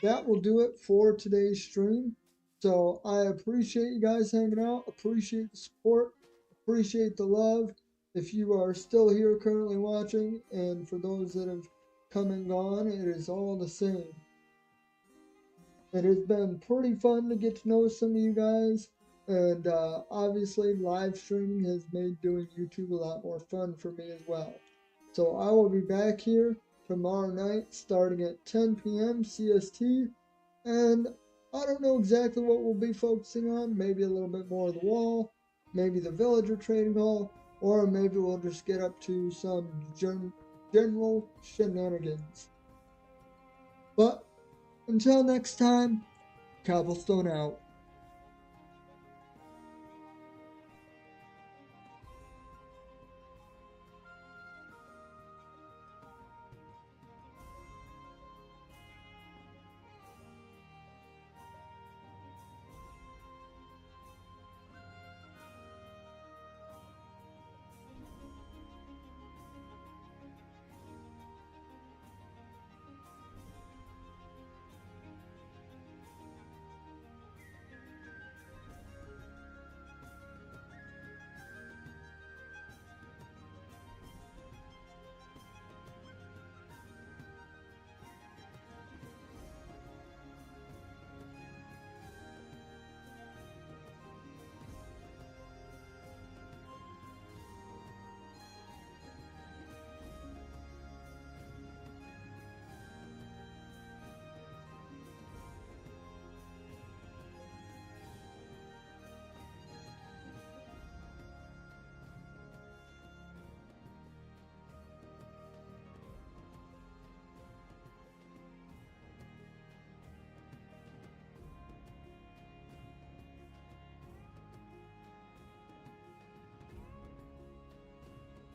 that will do it for today's stream. So I appreciate you guys hanging out, appreciate the support, appreciate the love. If you are still here currently watching, and for those that have come and gone, it is all the same. It has been pretty fun to get to know some of you guys. And obviously live streaming has made doing YouTube a lot more fun for me as well. So I will be back here tomorrow night starting at 10 p.m. CST. And I don't know exactly what we'll be focusing on. Maybe a little bit more of the wall, maybe the villager trading hall, or maybe we'll just get up to some general shenanigans. But until next time, Cobblestone out.